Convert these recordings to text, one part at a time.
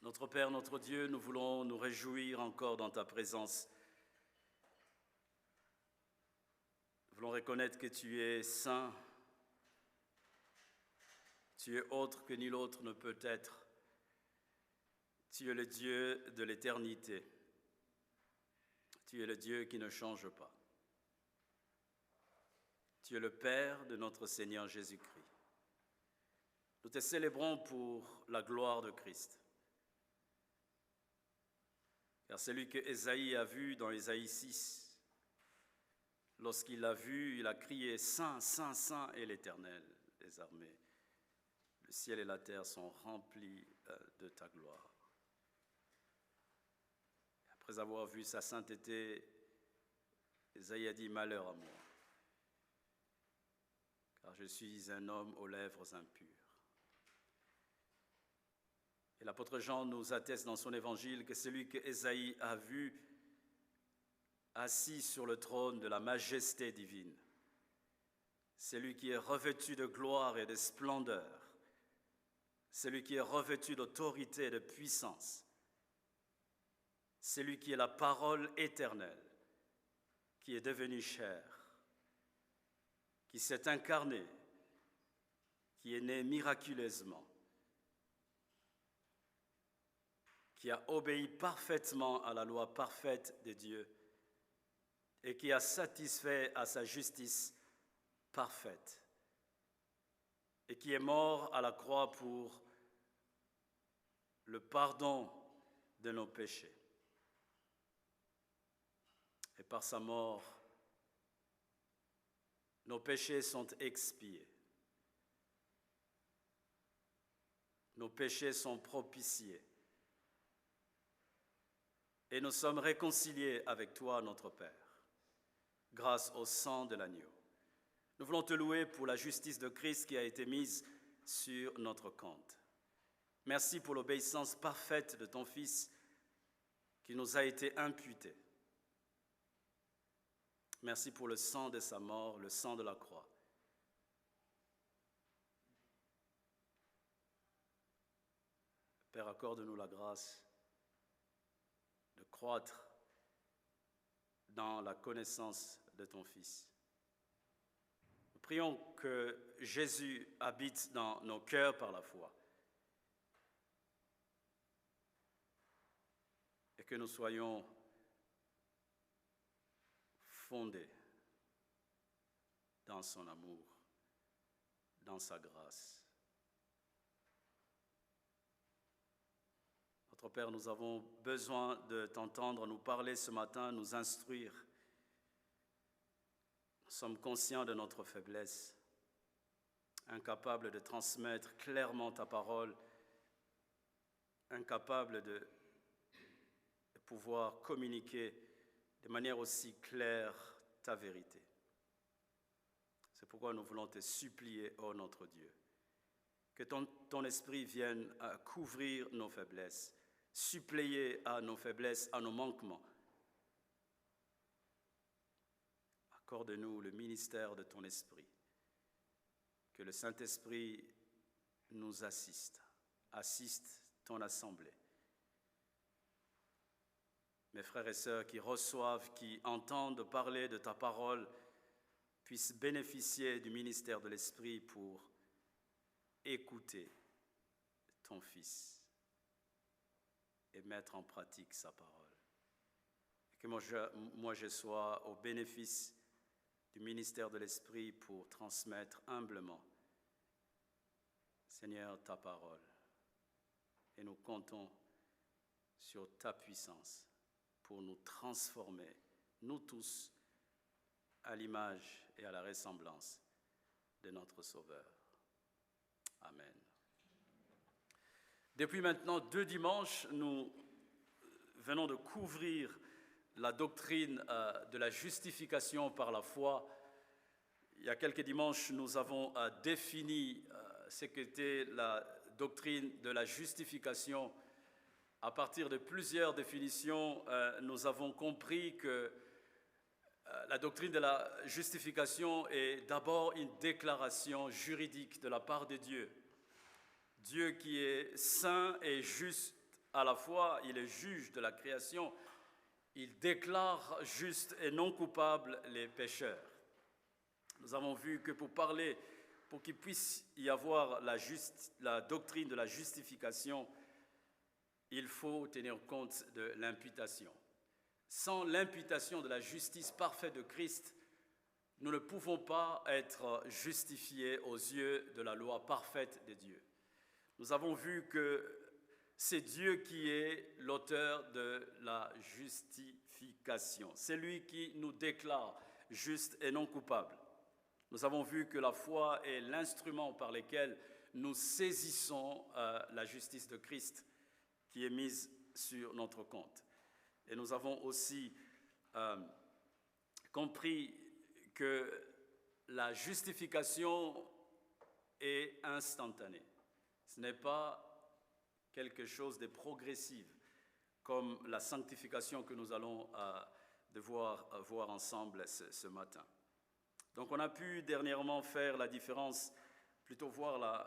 Notre Père, notre Dieu, nous voulons nous réjouir encore dans ta présence. Nous voulons reconnaître que tu es saint, tu es autre que nul autre ne peut être. Tu es le Dieu de l'éternité. Tu es le Dieu qui ne change pas. Tu es le Père de notre Seigneur Jésus-Christ. Nous te célébrons pour la gloire de Christ. Car celui que Ésaïe a vu dans Ésaïe 6, lorsqu'il l'a vu, il a crié « Saint, Saint, Saint est l'Éternel des armées. Le ciel et la terre sont remplis de ta gloire. » Après avoir vu sa sainteté, Ésaïe a dit « Malheur à moi, car je suis un homme aux lèvres impures. » Et l'apôtre Jean nous atteste dans son évangile que celui que Ésaïe a vu assis sur le trône de la majesté divine, celui qui est revêtu de gloire et de splendeur, celui qui est revêtu d'autorité et de puissance, celui qui est la parole éternelle, qui est devenu chair, qui s'est incarné, qui est né miraculeusement, qui a obéi parfaitement à la loi parfaite de Dieu et qui a satisfait à sa justice parfaite et qui est mort à la croix pour le pardon de nos péchés. Et par sa mort, nos péchés sont expiés. Nos péchés sont propitiés. Et nous sommes réconciliés avec toi, notre Père, grâce au sang de l'agneau. Nous voulons te louer pour la justice de Christ qui a été mise sur notre compte. Merci pour l'obéissance parfaite de ton Fils qui nous a été imputée. Merci pour le sang de sa mort, le sang de la croix. Père, accorde-nous la grâce de croître dans la connaissance de ton Fils. Nous prions que Jésus habite dans nos cœurs par la foi et que nous soyons fondés dans son amour, dans sa grâce. Notre Père, nous avons besoin de t'entendre nous parler ce matin, nous instruire. Nous sommes conscients de notre faiblesse, incapables de transmettre clairement ta parole, incapables de pouvoir communiquer de manière aussi claire ta vérité. C'est pourquoi nous voulons te supplier, ô notre Dieu, que ton esprit vienne à couvrir nos faiblesses, suppléer à nos faiblesses, à nos manquements. Accorde-nous le ministère de ton esprit, que le Saint-Esprit nous assiste ton assemblée. Mes frères et sœurs qui reçoivent, qui entendent parler de ta parole, puissent bénéficier du ministère de l'Esprit pour écouter ton Fils et mettre en pratique sa parole. Et que moi je sois au bénéfice du ministère de l'Esprit pour transmettre humblement, Seigneur, ta parole. Et nous comptons sur ta puissance pour nous transformer, nous tous, à l'image et à la ressemblance de notre Sauveur. Amen. Depuis maintenant 2 dimanches, nous venons de couvrir la doctrine de la justification par la foi. Il y a quelques dimanches, nous avons défini ce qu'était la doctrine de la justification. À partir de plusieurs définitions, nous avons compris que la doctrine de la justification est d'abord une déclaration juridique de la part de Dieu. Dieu qui est saint et juste à la fois, il est juge de la création, il déclare justes et non coupables les pécheurs. Nous avons vu que pour qu'il puisse y avoir la doctrine de la justification, il faut tenir compte de l'imputation. Sans l'imputation de la justice parfaite de Christ, nous ne pouvons pas être justifiés aux yeux de la loi parfaite de Dieu. Nous avons vu que c'est Dieu qui est l'auteur de la justification. C'est lui qui nous déclare justes et non coupables. Nous avons vu que la foi est l'instrument par lequel nous saisissons la justice de Christ qui est mise sur notre compte. Et nous avons aussi compris que la justification est instantanée. Ce n'est pas quelque chose de progressif comme la sanctification que nous allons devoir voir ensemble ce matin. Donc on a pu dernièrement faire la différence, plutôt voir la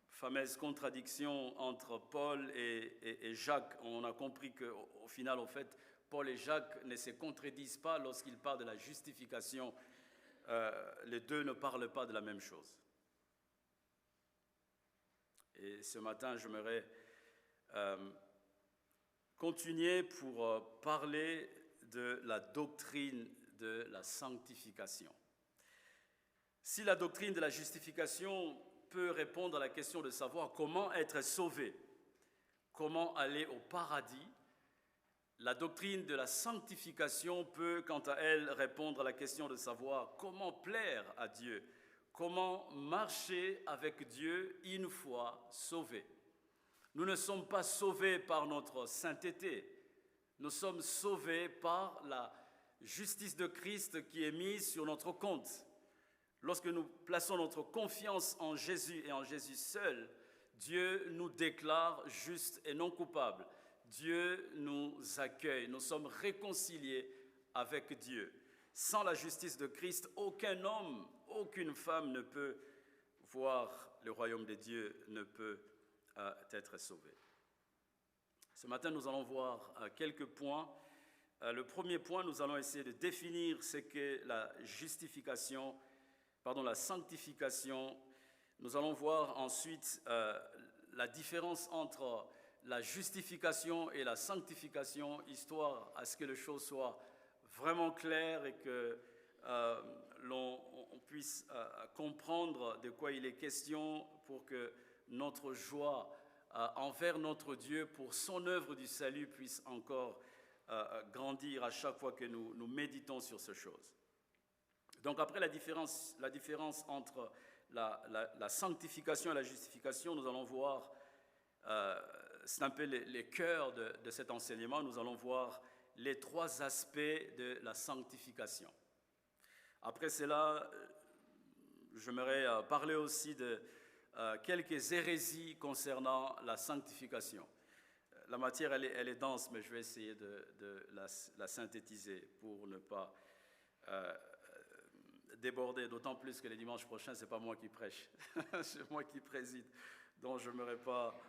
fameuse contradiction entre Paul et Jacques. On a compris qu'au final, en fait, Paul et Jacques ne se contredisent pas lorsqu'ils parlent de la justification. Les deux ne parlent pas de la même chose. Et ce matin, j'aimerais continuer pour parler de la doctrine de la sanctification. Si la doctrine de la justification peut répondre à la question de savoir comment être sauvé, comment aller au paradis, la doctrine de la sanctification peut, quant à elle, répondre à la question de savoir comment plaire à Dieu, comment marcher avec Dieu une fois sauvés. Nous ne sommes pas sauvés par notre sainteté, nous sommes sauvés par la justice de Christ qui est mise sur notre compte. Lorsque nous plaçons notre confiance en Jésus et en Jésus seul, Dieu nous déclare justes et non coupables. Dieu nous accueille, nous sommes réconciliés avec Dieu. Sans la justice de Christ, aucun homme, aucune femme ne peut voir le royaume de Dieu, ne peut être sauvé. Ce matin, nous allons voir quelques points. Le premier point, nous allons essayer de définir ce qu'est la sanctification. Nous allons voir ensuite la différence entre la justification et la sanctification, histoire à ce que les choses soient vraiment claires et que l'on puisse comprendre de quoi il est question pour que notre joie envers notre Dieu pour son œuvre du salut puisse encore grandir à chaque fois que nous méditons sur ces choses. Donc après la différence entre la sanctification et la justification, nous allons voir, c'est un peu les cœurs de cet enseignement, nous allons voir les trois aspects de la sanctification. Après cela, j'aimerais parler aussi de quelques hérésies concernant la sanctification. La matière, elle est dense, mais je vais essayer de la synthétiser pour ne pas déborder, d'autant plus que les dimanches prochains, ce n'est pas moi qui prêche, c'est moi qui préside. Donc je n'aimerais pas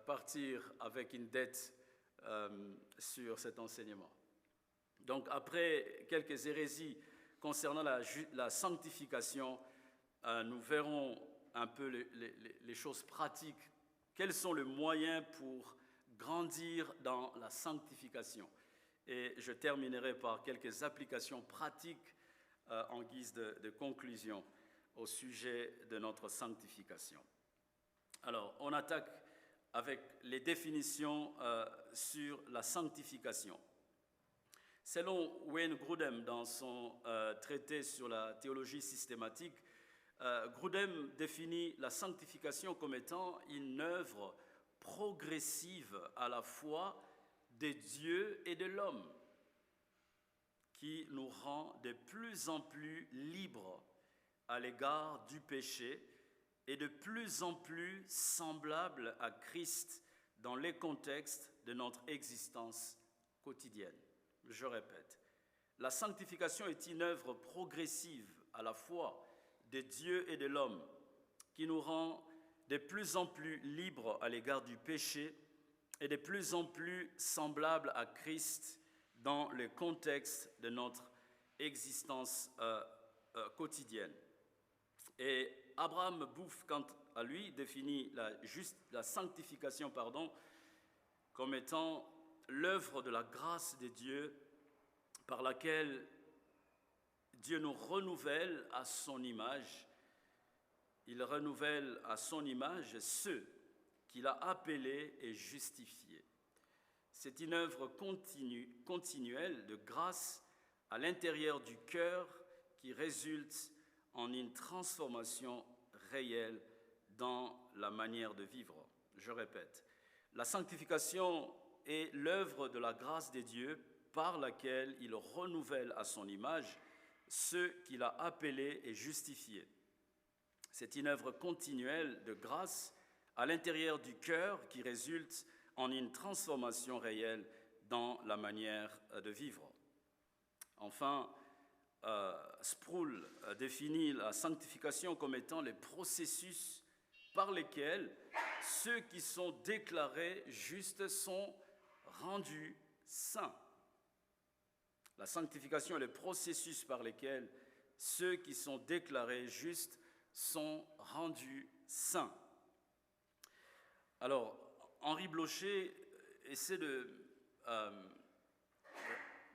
partir avec une dette sur cet enseignement. Donc après quelques hérésies concernant la sanctification, nous verrons un peu les choses pratiques. Quels sont les moyens pour grandir dans la sanctification? Et je terminerai par quelques applications pratiques en guise de conclusion au sujet de notre sanctification. Alors, on attaque avec les définitions sur la sanctification. Selon Wayne Grudem, dans son traité sur la théologie systématique, Grudem définit la sanctification comme étant une œuvre progressive à la fois de Dieu et de l'homme, qui nous rend de plus en plus libres à l'égard du péché et de plus en plus semblables à Christ dans les contextes de notre existence quotidienne. Je répète, la sanctification est une œuvre progressive à la fois de Dieu et de l'homme, qui nous rend de plus en plus libres à l'égard du péché et de plus en plus semblable à Christ dans le contexte de notre existence quotidienne. Et Abraham Bouffe, quant à lui, définit la sanctification comme étant l'œuvre de la grâce de Dieu par laquelle Dieu nous renouvelle à son image. Il renouvelle à son image ceux qu'il a appelés et justifiés. C'est une œuvre continuelle de grâce à l'intérieur du cœur qui résulte en une transformation réelle dans la manière de vivre. Je répète, la sanctification est l'œuvre de la grâce de Dieu par laquelle il renouvelle à son image ceux qu'il a appelés et justifiés. C'est une œuvre continuelle de grâce à l'intérieur du cœur qui résulte en une transformation réelle dans la manière de vivre. Enfin, Sproul définit la sanctification comme étant les processus par lesquels ceux qui sont déclarés justes sont rendus saints. La sanctification est le processus par lesquels ceux qui sont déclarés justes sont rendus saints. Alors, Henri Blocher essaie de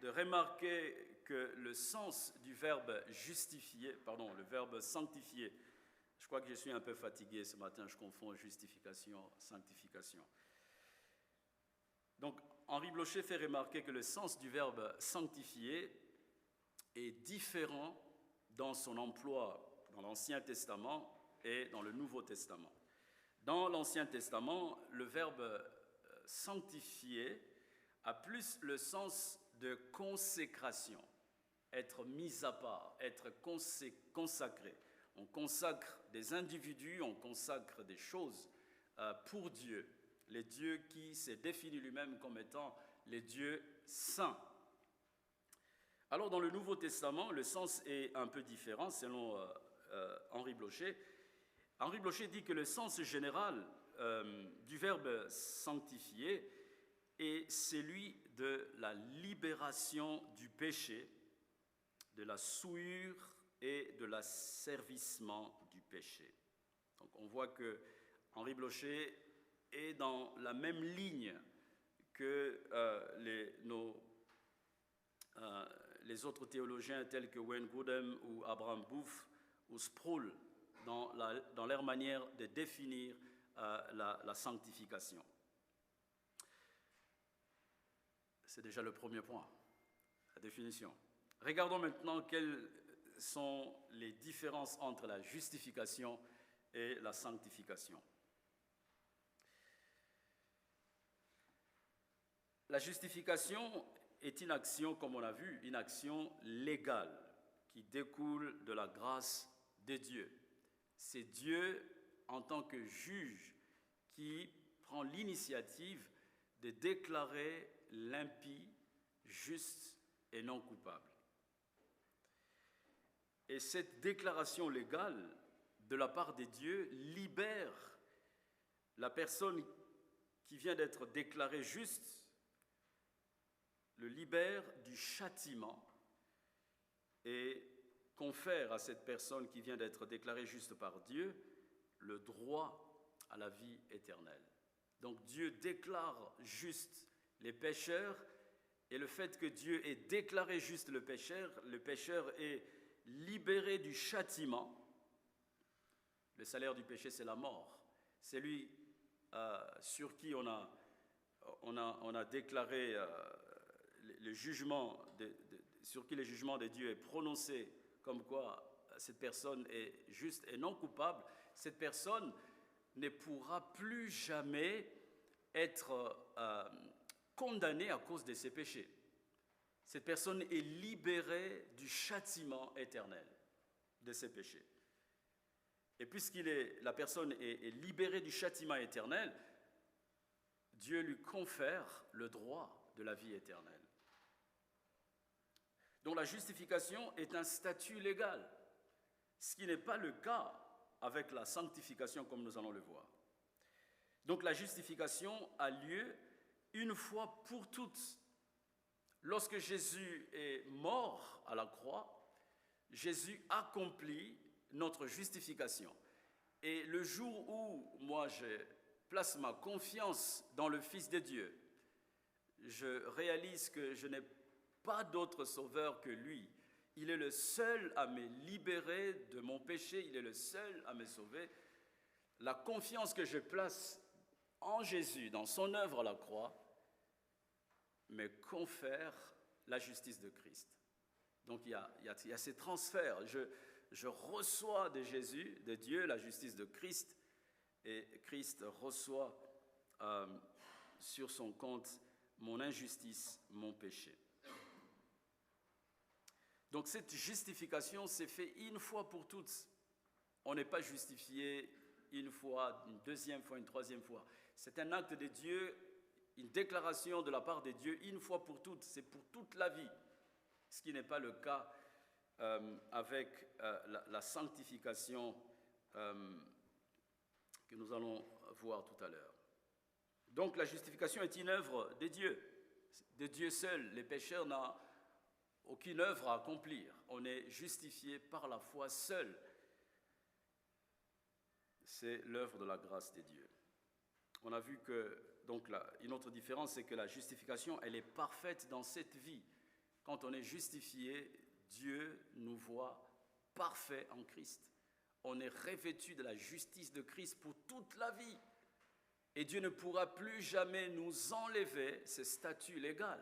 remarquer que le sens du verbe le verbe sanctifier, je crois que je suis un peu fatigué ce matin, je confonds justification, sanctification. Donc, Henri Blocher fait remarquer que le sens du verbe sanctifier est différent dans son emploi dans l'Ancien Testament et dans le Nouveau Testament. Dans l'Ancien Testament, le verbe sanctifier a plus le sens de consécration, être mis à part, être consacré. On consacre des individus, on consacre des choses pour Dieu, les dieux qui s'est défini lui-même comme étant les dieux saints. Alors dans le Nouveau Testament, le sens est un peu différent selon Henri Blocher. Henri Blocher dit que le sens général du verbe sanctifier est celui de la libération du péché, de la souillure et de l'asservissement du péché. Donc on voit que Henri Blocher est dans la même ligne que les autres théologiens tels que Wayne Grudem ou Abraham Bouffe ou Sproul dans leur manière de définir la sanctification. C'est déjà le premier point, la définition. Regardons maintenant quelles sont les différences entre la justification et la sanctification. La justification est une action, comme on l'a vu, une action légale qui découle de la grâce de Dieu. C'est Dieu, en tant que juge, qui prend l'initiative de déclarer l'impie juste et non coupable. Et cette déclaration légale de la part de Dieu libère la personne qui vient d'être déclarée juste, le libère du châtiment et confère à cette personne qui vient d'être déclarée juste par Dieu le droit à la vie éternelle. Donc Dieu déclare juste les pécheurs, et le fait que Dieu ait déclaré juste le pécheur est libéré du châtiment. Le salaire du péché, c'est la mort. C'est lui sur qui on a déclaré le jugement, sur qui le jugement de Dieu est prononcé, comme quoi cette personne est juste et non coupable. Cette personne ne pourra plus jamais être condamnée à cause de ses péchés. Cette personne est libérée du châtiment éternel de ses péchés. Et la personne est libérée du châtiment éternel, Dieu lui confère le droit de la vie éternelle. Donc la justification est un statut légal, ce qui n'est pas le cas avec la sanctification comme nous allons le voir. Donc la justification a lieu une fois pour toutes. Lorsque Jésus est mort à la croix, Jésus accomplit notre justification. Et le jour où moi je place ma confiance dans le Fils de Dieu, je réalise que je n'ai pas d'autre sauveur que lui. Il est le seul à me libérer de mon péché, il est le seul à me sauver. La confiance que je place en Jésus, dans son œuvre à la croix, me confère la justice de Christ. Donc il y a ces transferts. Je reçois de Jésus, de Dieu, la justice de Christ, et Christ reçoit sur son compte mon injustice, mon péché. Donc cette justification s'est faite une fois pour toutes. On n'est pas justifié une fois, une deuxième fois, une troisième fois. C'est un acte de Dieu, une déclaration de la part de Dieu une fois pour toutes. C'est pour toute la vie, ce qui n'est pas le cas avec la sanctification que nous allons voir tout à l'heure. Donc la justification est une œuvre de Dieu seul. Les pécheurs n'ont aucune œuvre à accomplir. On est justifié par la foi seule. C'est l'œuvre de la grâce de Dieu. On a vu que, donc, une autre différence, c'est que la justification, elle est parfaite dans cette vie. Quand on est justifié, Dieu nous voit parfaits en Christ. On est revêtu de la justice de Christ pour toute la vie. Et Dieu ne pourra plus jamais nous enlever ce statut légal.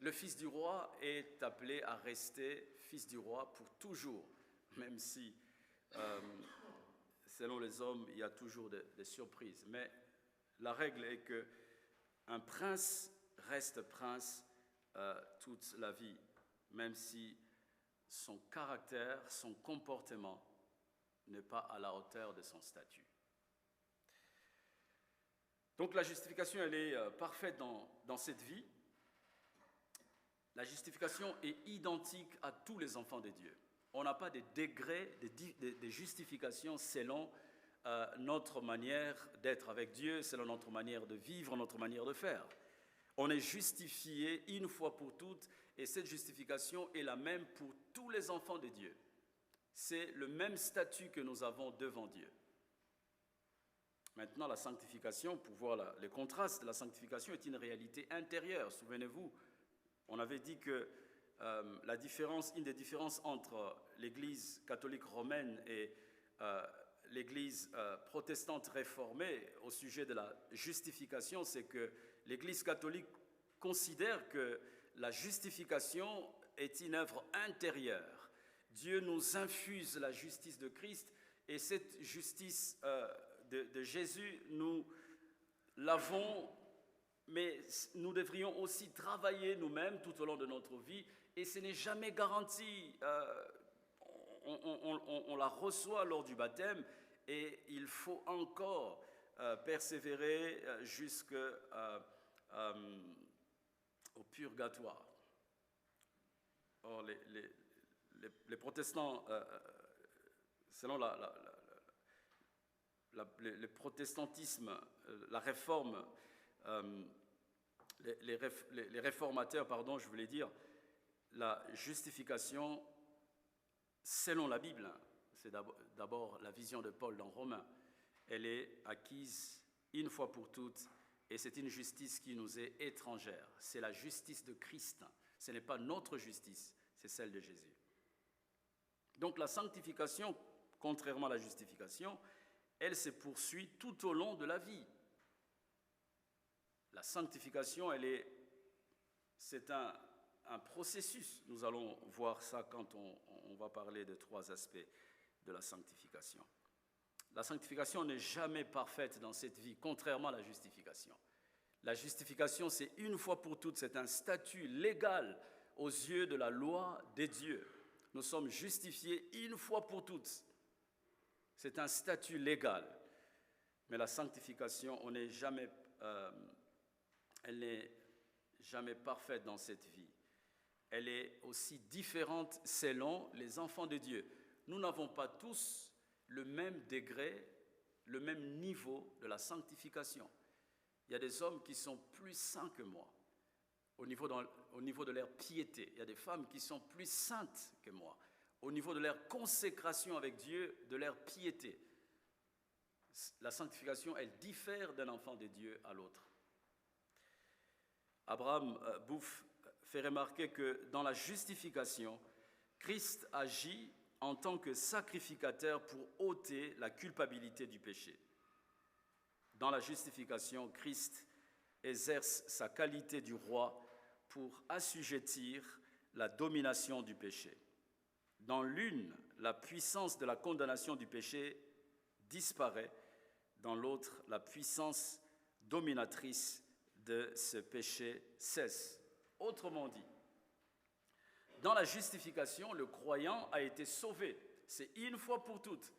Le fils du roi est appelé à rester fils du roi pour toujours, même si, selon les hommes, il y a toujours des surprises. Mais la règle est qu'un prince reste prince toute la vie, même si son caractère, son comportement n'est pas à la hauteur de son statut. Donc la justification, elle est parfaite dans cette vie. La justification est identique à tous les enfants de Dieu. On n'a pas de degrés de justification selon notre manière d'être avec Dieu, selon notre manière de vivre, notre manière de faire. On est justifié une fois pour toutes, et cette justification est la même pour tous les enfants de Dieu. C'est le même statut que nous avons devant Dieu. Maintenant, la sanctification, pour voir les contrastes, la sanctification est une réalité intérieure. Souvenez-vous, on avait dit que une des différences entre l'Église catholique romaine et l'Église protestante réformée au sujet de la justification, c'est que l'Église catholique considère que la justification est une œuvre intérieure. Dieu nous infuse la justice de Christ, et cette justice de Jésus, nous l'avons, mais nous devrions aussi travailler nous-mêmes tout au long de notre vie, et ce n'est jamais garanti. On la reçoit lors du baptême, et il faut encore persévérer jusqu'au purgatoire. Or, les protestants, selon le protestantisme, la réforme, les réformateurs, pardon, je voulais dire, la justification, selon la Bible, c'est d'abord la vision de Paul dans Romains, elle est acquise une fois pour toutes, et c'est une justice qui nous est étrangère. C'est la justice de Christ. Ce n'est pas notre justice, c'est celle de Jésus. Donc la sanctification, contrairement à la justification, elle se poursuit tout au long de la vie. La sanctification, c'est un processus. Nous allons voir ça quand on va parler de 3 aspects de la sanctification. La sanctification n'est jamais parfaite dans cette vie, contrairement à la justification. La justification, c'est une fois pour toutes, c'est un statut légal aux yeux de la loi des dieux. Nous sommes justifiés une fois pour toutes. C'est un statut légal. Mais la sanctification, elle n'est jamais parfaite dans cette vie. Elle est aussi différente selon les enfants de Dieu. Nous n'avons pas tous le même degré, le même niveau de la sanctification. Il Il y a des hommes qui sont plus saints que moi au niveau de leur piété. Il y a des femmes qui sont plus saintes que moi au niveau de leur consécration avec Dieu, de leur piété. La sanctification, elle diffère d'un enfant de Dieu à l'autre. Abraham Bouffe fait remarquer que dans la justification, Christ agit en tant que sacrificateur pour ôter la culpabilité du péché. Dans la justification, Christ exerce sa qualité du roi pour assujettir la domination du péché. Dans l'une, la puissance de la condamnation du péché disparaît, dans l'autre, la puissance dominatrice de ce péché cesse. Autrement dit, dans la justification, le croyant a été sauvé. C'est une fois pour toutes.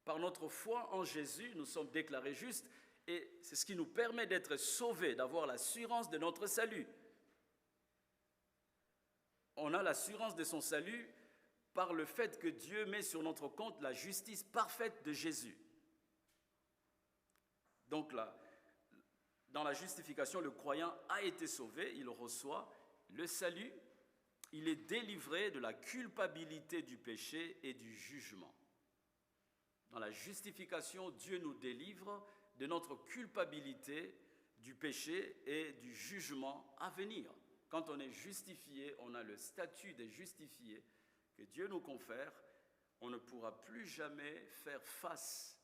Par notre foi en Jésus, nous sommes déclarés justes et c'est ce qui nous permet d'être sauvés, d'avoir l'assurance de notre salut. On a l'assurance de son salut par le fait que Dieu met sur notre compte la justice parfaite de Jésus. Donc là, dans la justification, le croyant a été sauvé, il reçoit le salut, il est délivré de la culpabilité du péché et du jugement. Dans la justification, Dieu nous délivre de notre culpabilité du péché et du jugement à venir. Quand on est justifié, on a le statut de justifié que Dieu nous confère, on ne pourra plus jamais faire face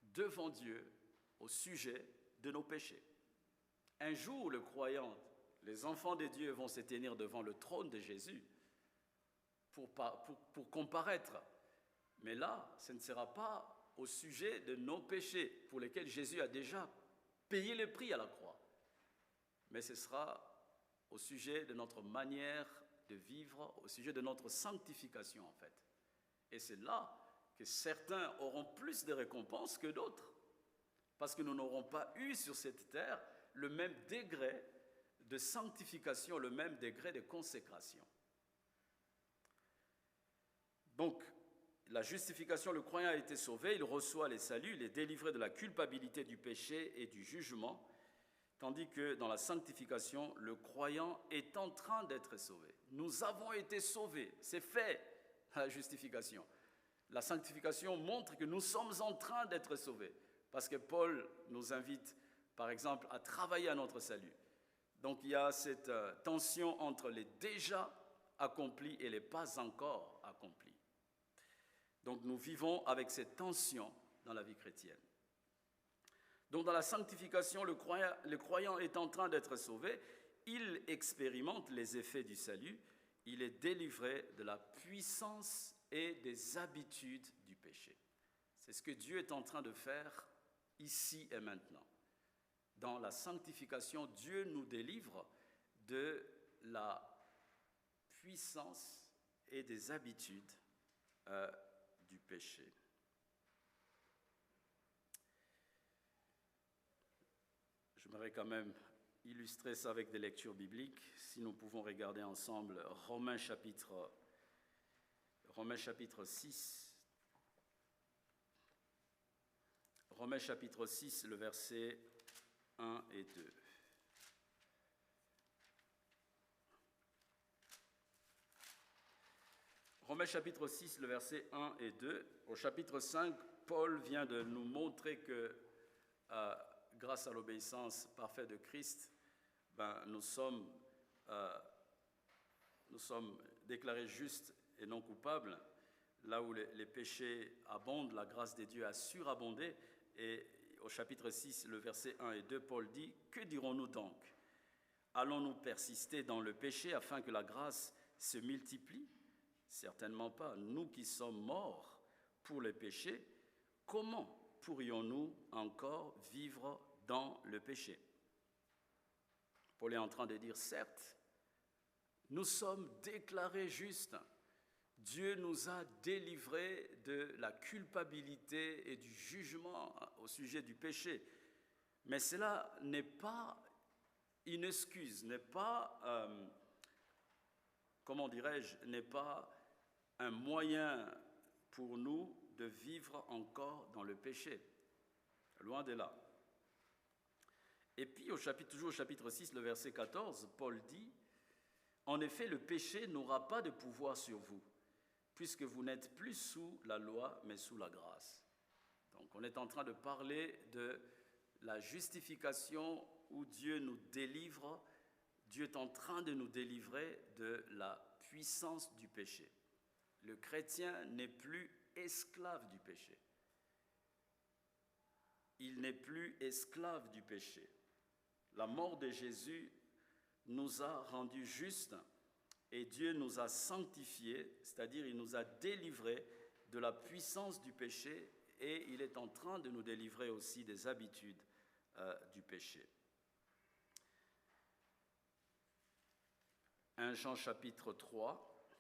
devant Dieu au sujet de nos péchés. Un jour, le croyant, les enfants de Dieu vont se tenir devant le trône de Jésus pour comparaître. Mais là, ce ne sera pas au sujet de nos péchés pour lesquels Jésus a déjà payé le prix à la croix. Mais ce sera au sujet de notre manière de vivre, au sujet de notre sanctification en fait. Et c'est là que certains auront plus de récompenses que d'autres, parce que nous n'aurons pas eu sur cette terre le même degré de sanctification, le même degré de consécration. Donc, la justification, le croyant a été sauvé, il reçoit les saluts, il est délivré de la culpabilité du péché et du jugement, tandis que dans la sanctification, le croyant est en train d'être sauvé. Nous avons été sauvés, c'est fait, la justification. La sanctification montre que nous sommes en train d'être sauvés, parce que Paul nous invite, par exemple, à travailler à notre salut. Donc il y a cette tension entre les déjà accomplis et les pas encore accomplis. Donc nous vivons avec cette tension dans la vie chrétienne. Donc dans la sanctification, le croyant est en train d'être sauvé, il expérimente les effets du salut, il est délivré de la puissance et des habitudes du péché. C'est ce que Dieu est en train de faire ici et maintenant. Dans la sanctification, Dieu nous délivre de la puissance et des habitudes du péché. J'aimerais quand même illustrer ça avec des lectures bibliques. Si nous pouvons regarder ensemble Romains chapitre 6. Romains chapitre 6, le verset 1 et 2. Romains chapitre 6, le verset 1 et 2. Au chapitre 5, Paul vient de nous montrer que grâce à l'obéissance parfaite de Christ, nous sommes déclarés justes et non coupables. Là où les péchés abondent, la grâce de Dieu a surabondé. Et au chapitre 6, le verset 1 et 2, Paul dit « Que dirons-nous donc? Allons-nous persister dans le péché afin que la grâce se multiplie? Certainement pas. Nous qui sommes morts pour le péché, comment pourrions-nous encore vivre dans le péché ?» Paul est en train de dire, certes, nous sommes déclarés justes. Dieu nous a délivrés de la culpabilité et du jugement au sujet du péché. Mais cela n'est pas une excuse, n'est pas, n'est pas un moyen pour nous de vivre encore dans le péché. Loin de là. Et puis, toujours au chapitre 6, le verset 14, Paul dit « En effet, le péché n'aura pas de pouvoir sur vous, puisque vous n'êtes plus sous la loi, mais sous la grâce. » Donc, on est en train de parler de la justification où Dieu nous délivre. Dieu est en train de nous délivrer de la puissance du péché. Le chrétien n'est plus esclave du péché. Il n'est plus esclave du péché. La mort de Jésus nous a rendus justes et Dieu nous a sanctifiés, c'est-à-dire il nous a délivrés de la puissance du péché et il est en train de nous délivrer aussi des habitudes du péché. 1 Jean chapitre 3,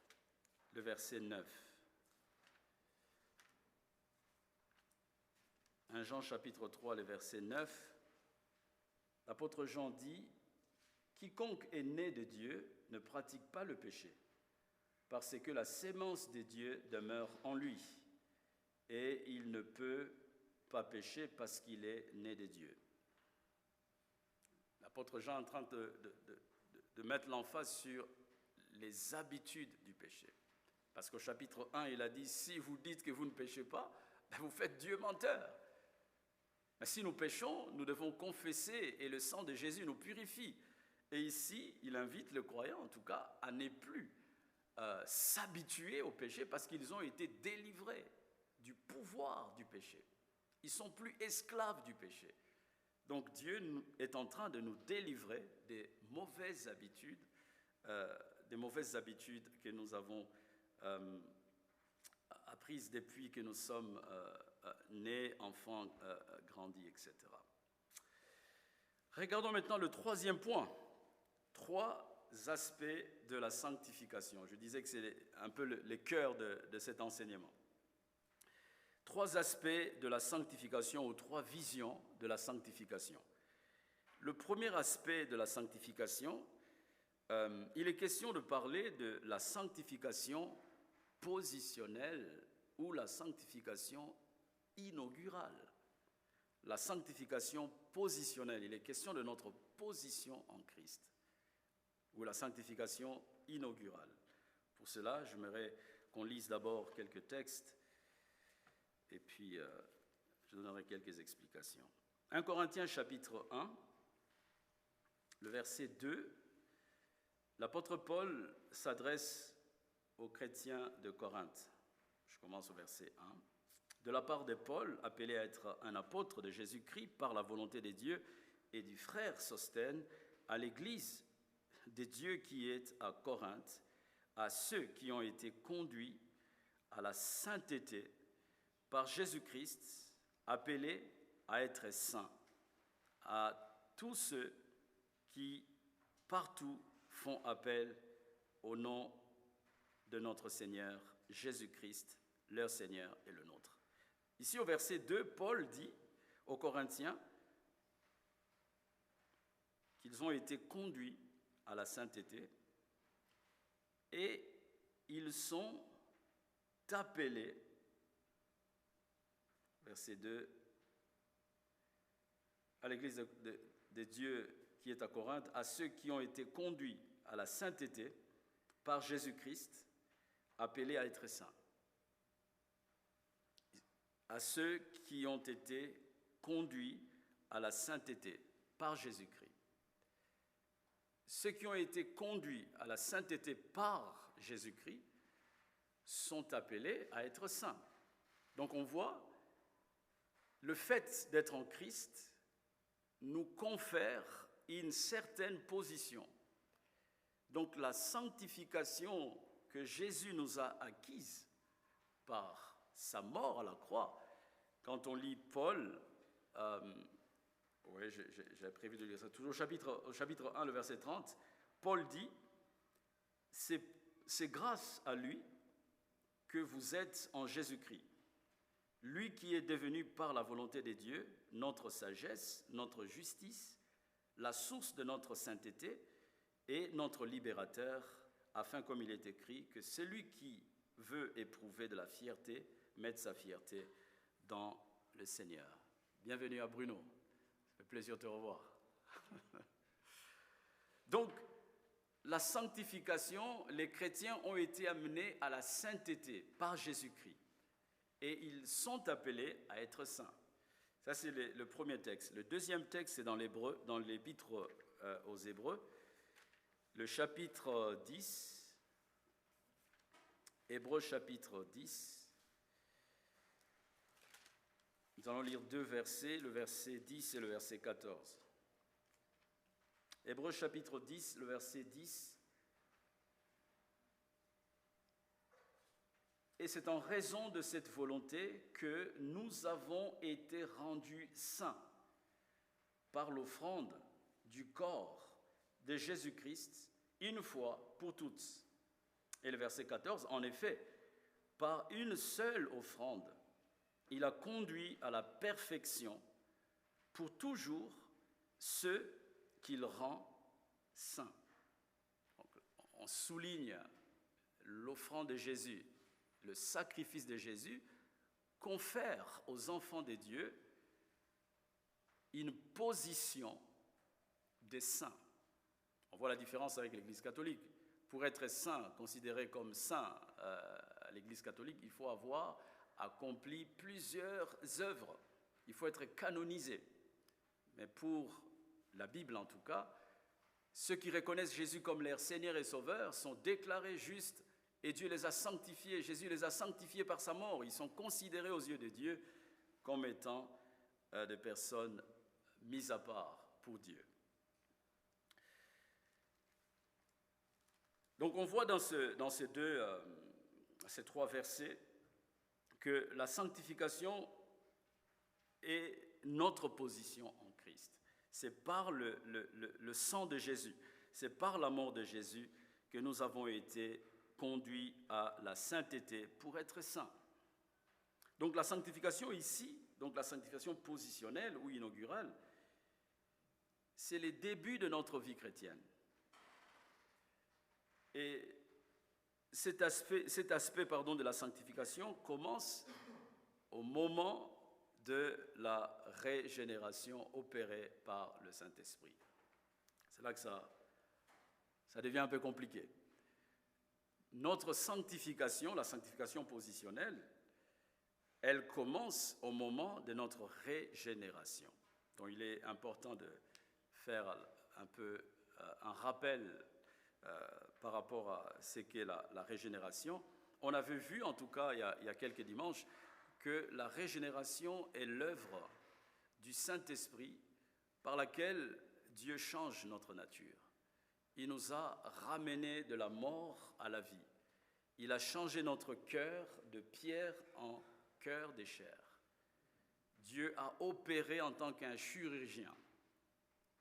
le verset 9. 1 Jean chapitre 3, le verset 9, l'apôtre Jean dit « Quiconque est né de Dieu ne pratique pas le péché, parce que la sémence de Dieu demeure en lui, et il ne peut pas pécher parce qu'il est né de Dieu. » L'apôtre Jean est en train de mettre l'emphase sur les habitudes du péché. Parce qu'au chapitre 1, il a dit « Si vous dites que vous ne péchez pas, vous faites Dieu menteur. » Mais si nous péchons, nous devons confesser et le sang de Jésus nous purifie. Et ici, il invite le croyant, en tout cas, à ne plus s'habituer au péché parce qu'ils ont été délivrés du pouvoir du péché. Ils ne sont plus esclaves du péché. Donc Dieu est en train de nous délivrer des mauvaises habitudes que nous avons apprises depuis que nous sommes nés, enfants, grandis, etc. Regardons maintenant le troisième point. 3 aspects de la sanctification. Je disais que c'est un peu le cœur de cet enseignement. 3 aspects de la sanctification ou 3 visions de la sanctification. Le premier aspect de la sanctification, il est question de parler de la sanctification positionnelle ou la sanctification inaugurale. La sanctification positionnelle, il est question de notre position en Christ, ou la sanctification inaugurale. Pour cela, j'aimerais qu'on lise d'abord quelques textes et puis je donnerai quelques explications. 1 Corinthiens chapitre 1, le verset 2, l'apôtre Paul s'adresse aux chrétiens de Corinthe. Je commence au verset 1. De la part de Paul, appelé à être un apôtre de Jésus-Christ par la volonté de Dieu, et du frère Sosthène, à l'église de Dieu qui est à Corinthe, à ceux qui ont été conduits à la sainteté par Jésus-Christ, appelés à être saints, à tous ceux qui partout font appel au nom de notre Seigneur Jésus-Christ, leur Seigneur et le nôtre. Ici au verset 2, Paul dit aux Corinthiens qu'ils ont été conduits à la sainteté et ils sont appelés, verset 2, à l'église de Dieu qui est à Corinthe, à ceux qui ont été conduits à la sainteté par Jésus-Christ, appelés à être saints. À ceux qui ont été conduits à la sainteté par Jésus-Christ. Ceux qui ont été conduits à la sainteté par Jésus-Christ sont appelés à être saints. Donc on voit, le fait d'être en Christ nous confère une certaine position. Donc la sanctification que Jésus nous a acquise par sa mort à la croix, quand on lit Paul, j'ai prévu de lire ça, toujours au chapitre 1, le verset 30, Paul dit, c'est grâce à lui que vous êtes en Jésus-Christ, lui qui est devenu par la volonté de Dieu notre sagesse, notre justice, la source de notre sainteté et notre libérateur, afin, comme il est écrit, que celui qui veut éprouver de la fierté mette sa fierté dans le Seigneur. Bienvenue à Bruno, ça fait plaisir de te revoir. Donc, la sanctification, les chrétiens ont été amenés à la sainteté par Jésus-Christ. Et ils sont appelés à être saints. Ça, c'est le premier texte. Le deuxième texte, c'est dans l'Épître aux Hébreux, le chapitre 10, Hébreux chapitre 10. Nous allons lire deux versets, le verset 10 et le verset 14. Hébreux chapitre 10, le verset 10. Et c'est en raison de cette volonté que nous avons été rendus saints par l'offrande du corps de Jésus-Christ une fois pour toutes. Et le verset 14, en effet, par une seule offrande, il a conduit à la perfection pour toujours ceux qu'il rend saints. Donc, on souligne l'offrande de Jésus. Le sacrifice de Jésus confère aux enfants de Dieu une position de saint. On voit la différence avec l'Église catholique. Pour être saint, considéré comme saint à l'Église catholique, il faut avoir accompli plusieurs œuvres. Il faut être canonisé. Mais pour la Bible en tout cas, ceux qui reconnaissent Jésus comme leur Seigneur et Sauveur sont déclarés justes. Et Dieu les a sanctifiés, Jésus les a sanctifiés par sa mort. Ils sont considérés aux yeux de Dieu comme étant des personnes mises à part pour Dieu. Donc on voit dans ces trois versets que la sanctification est notre position en Christ. C'est par le sang de Jésus, c'est par la mort de Jésus que nous avons été conduit à la sainteté pour être saint. Donc la sanctification ici, donc la sanctification positionnelle ou inaugurale, c'est les débuts de notre vie chrétienne. Et cet aspect de la sanctification commence au moment de la régénération opérée par le Saint-Esprit. C'est là que ça devient un peu compliqué. Notre sanctification, la sanctification positionnelle, elle commence au moment de notre régénération. Donc il est important de faire un peu un rappel par rapport à ce qu'est la régénération. On avait vu, en tout cas il y a quelques dimanches, que la régénération est l'œuvre du Saint-Esprit par laquelle Dieu change notre nature. Il nous a ramenés de la mort à la vie. Il a changé notre cœur de pierre en cœur de chair. Dieu a opéré en tant qu'un chirurgien.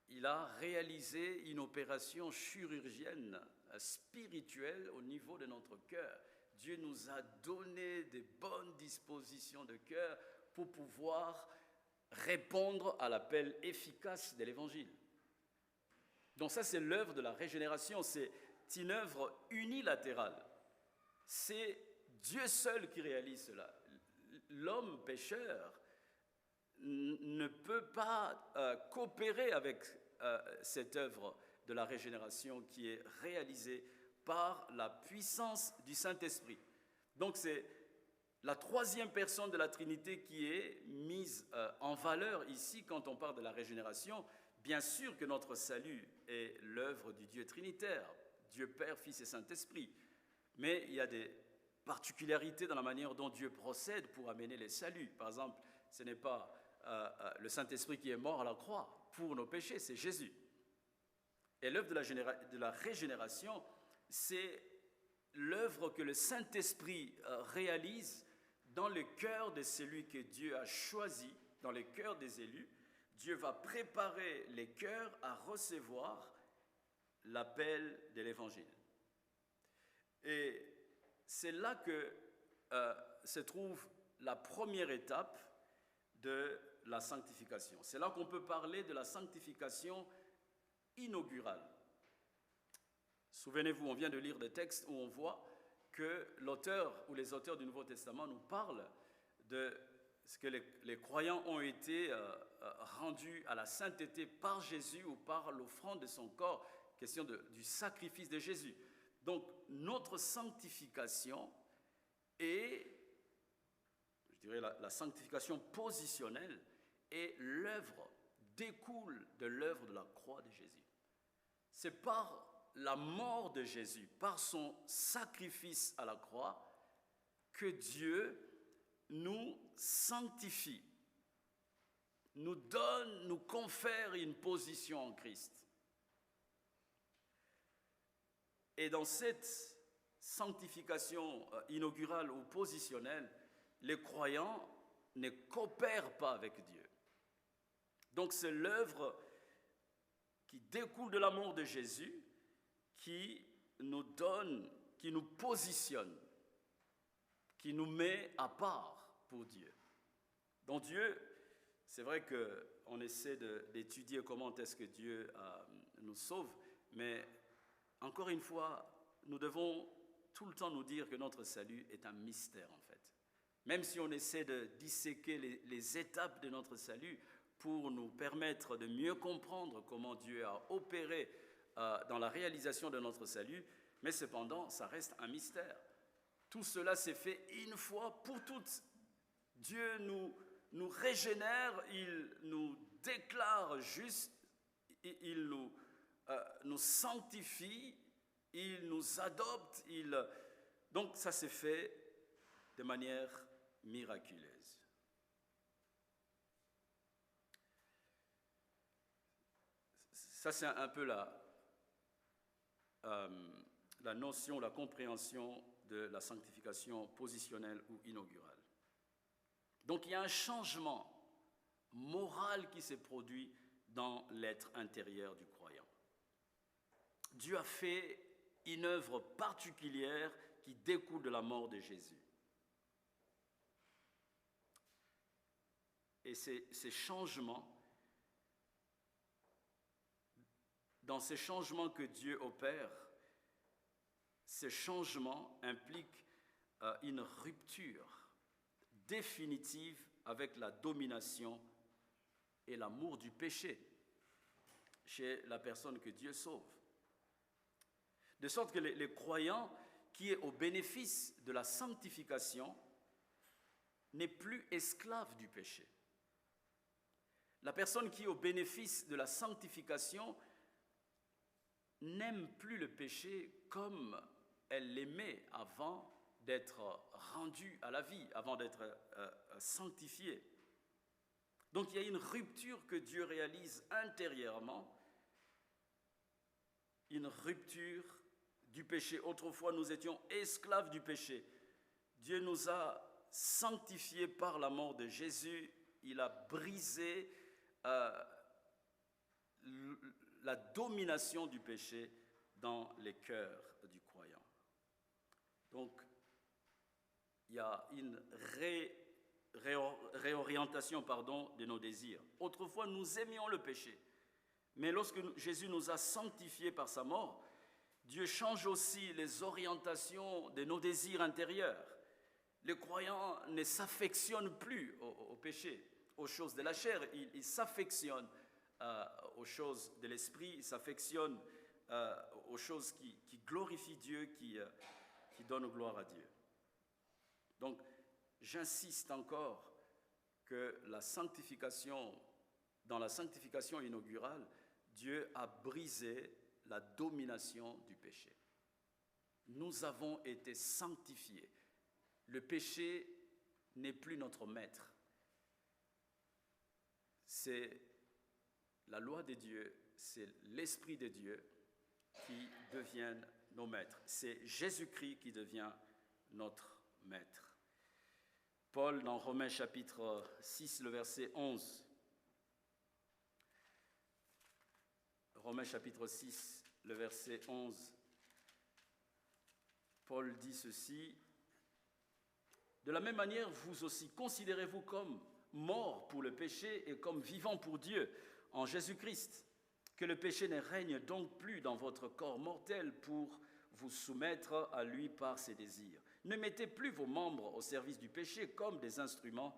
Il a réalisé une opération chirurgienne, spirituelle au niveau de notre cœur. Dieu nous a donné des bonnes dispositions de cœur pour pouvoir répondre à l'appel efficace de l'Évangile. Donc ça, c'est l'œuvre de la régénération, c'est une œuvre unilatérale. C'est Dieu seul qui réalise cela. L'homme pécheur ne peut pas coopérer avec cette œuvre de la régénération qui est réalisée par la puissance du Saint-Esprit. Donc c'est la troisième personne de la Trinité qui est mise en valeur ici quand on parle de la régénération. Bien sûr que notre salut est l'œuvre du Dieu trinitaire, Dieu Père, Fils et Saint-Esprit. Mais il y a des particularités dans la manière dont Dieu procède pour amener les saluts. Par exemple, ce n'est pas le Saint-Esprit qui est mort à la croix pour nos péchés, c'est Jésus. Et l'œuvre de la régénération, c'est l'œuvre que le Saint-Esprit réalise dans le cœur de celui que Dieu a choisi, dans le cœur des élus. Dieu va préparer les cœurs à recevoir l'appel de l'Évangile. Et c'est là que se trouve la première étape de la sanctification. C'est là qu'on peut parler de la sanctification inaugurale. Souvenez-vous, on vient de lire des textes où on voit que l'auteur ou les auteurs du Nouveau Testament nous parlent de est-ce que les croyants ont été rendus à la sainteté par Jésus ou par l'offrande de son corps, question du sacrifice de Jésus. Donc, notre sanctification est, je dirais, la sanctification positionnelle et l'œuvre découle de l'œuvre de la croix de Jésus. C'est par la mort de Jésus, par son sacrifice à la croix, que Dieu nous sanctifie, nous donne, nous confère une position en Christ. Et dans cette sanctification inaugurale ou positionnelle, les croyants ne coopèrent pas avec Dieu. Donc c'est l'œuvre qui découle de l'amour de Jésus qui nous donne, qui nous positionne, qui nous met à part pour Dieu. Donc Dieu, c'est vrai qu'on essaie d'étudier comment est-ce que Dieu nous sauve, mais encore une fois, nous devons tout le temps nous dire que notre salut est un mystère en fait. Même si on essaie de disséquer les étapes de notre salut pour nous permettre de mieux comprendre comment Dieu a opéré dans la réalisation de notre salut, mais cependant, ça reste un mystère. Tout cela s'est fait une fois pour toutes. Dieu nous régénère, il nous déclare juste, il nous sanctifie, il nous adopte. Donc ça s'est fait de manière miraculeuse. Ça, c'est un peu la notion, la compréhension de la sanctification positionnelle ou inaugurale. Donc il y a un changement moral qui s'est produit dans l'être intérieur du croyant. Dieu a fait une œuvre particulière qui découle de la mort de Jésus. Et ces changements, dans ces changements que Dieu opère, ces changements impliquent une rupture définitive avec la domination et l'amour du péché chez la personne que Dieu sauve. De sorte que les croyants qui est au bénéfice de la sanctification n'est plus esclave du péché. La personne qui est au bénéfice de la sanctification n'aime plus le péché comme elle l'aimait avant d'être rendue à la vie, avant d'être sanctifiée. Donc il y a une rupture que Dieu réalise intérieurement, une rupture du péché. Autrefois, nous étions esclaves du péché. Dieu nous a sanctifiés par la mort de Jésus. Il a brisé la domination du péché dans les cœurs du croyant. Donc, il y a une réorientation de nos désirs. Autrefois, nous aimions le péché. Mais lorsque Jésus nous a sanctifiés par sa mort, Dieu change aussi les orientations de nos désirs intérieurs. Les croyants ne s'affectionnent plus au péché, aux choses de la chair. Ils s'affectionnent aux choses de l'esprit, ils s'affectionnent aux choses qui glorifient Dieu, qui donnent gloire à Dieu. Donc, j'insiste encore que dans la sanctification inaugurale, Dieu a brisé la domination du péché. Nous avons été sanctifiés. Le péché n'est plus notre maître. C'est la loi de Dieu, c'est l'Esprit de Dieu qui deviennent nos maîtres. C'est Jésus-Christ qui devient notre maître. Paul, dans Romains chapitre 6, le verset 11, Romains chapitre 6, le verset 11, Paul dit ceci: « De la même manière, vous aussi, considérez-vous comme morts pour le péché et comme vivants pour Dieu en Jésus-Christ. Que le péché ne règne donc plus dans votre corps mortel pour vous soumettre à lui par ses désirs. Ne mettez plus vos membres au service du péché comme des instruments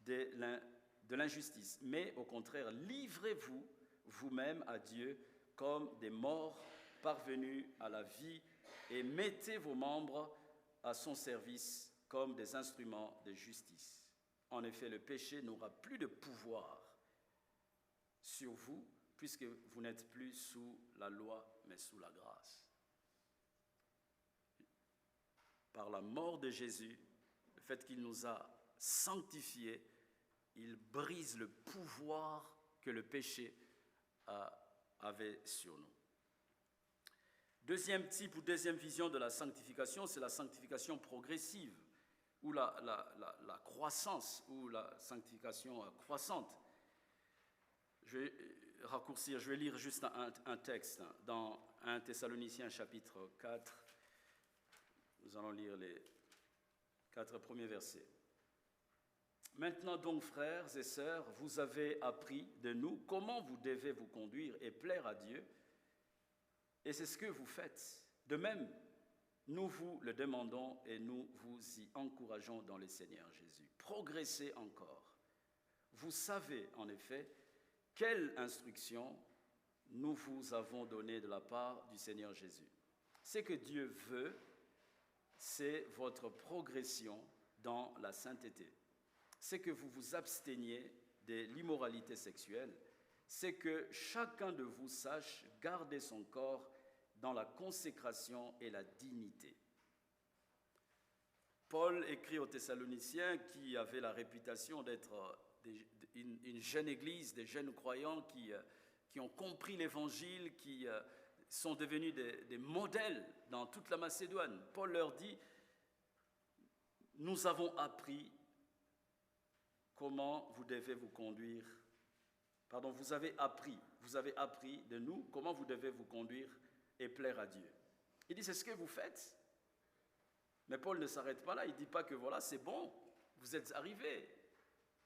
de l'injustice, mais au contraire, livrez-vous vous-même à Dieu comme des morts parvenus à la vie et mettez vos membres à son service comme des instruments de justice. En effet, le péché n'aura plus de pouvoir sur vous, puisque vous n'êtes plus sous la loi, mais sous la grâce. Par la mort de Jésus, le fait qu'il nous a sanctifiés, il brise le pouvoir que le péché avait sur nous. Deuxième type ou deuxième vision de la sanctification, c'est la sanctification progressive, ou la croissance, ou la sanctification croissante. Je vais raccourcir, je vais lire juste un texte dans 1 Thessaloniciens chapitre 4. Nous allons lire les 4 premiers versets. Maintenant donc, frères et sœurs, vous avez appris de nous comment vous devez vous conduire et plaire à Dieu, et c'est ce que vous faites. De même, nous vous le demandons et nous vous y encourageons dans le Seigneur Jésus. Progressez encore. Vous savez en effet quelle instruction nous vous avons donnée de la part du Seigneur Jésus. Ce que Dieu veut, c'est votre progression dans la sainteté. C'est que vous vous absteniez de l'immoralité sexuelle. C'est que chacun de vous sache garder son corps dans la consécration et la dignité. Paul écrit aux Thessaloniciens qui avaient la réputation d'être une jeune église, des jeunes croyants qui ont compris l'évangile, qui sont devenus des modèles dans toute la Macédoine. Paul leur dit, nous avons appris comment vous devez vous conduire. Pardon, vous avez appris de nous comment vous devez vous conduire et plaire à Dieu. Il dit, c'est ce que vous faites. Mais Paul ne s'arrête pas là, il ne dit pas que voilà, c'est bon, vous êtes arrivés,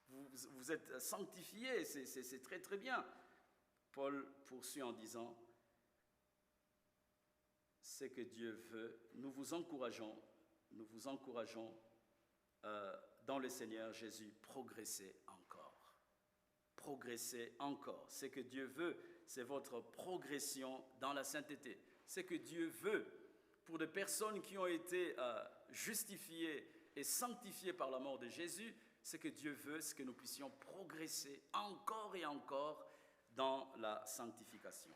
vous êtes sanctifiés, c'est très très bien. Paul poursuit en disant, c'est que Dieu veut, nous vous encourageons dans le Seigneur Jésus, progressez encore. Progressez encore. Ce que Dieu veut, c'est votre progression dans la sainteté. Ce que Dieu veut pour des personnes qui ont été justifiées et sanctifiées par la mort de Jésus, ce que Dieu veut, c'est que nous puissions progresser encore et encore dans la sanctification.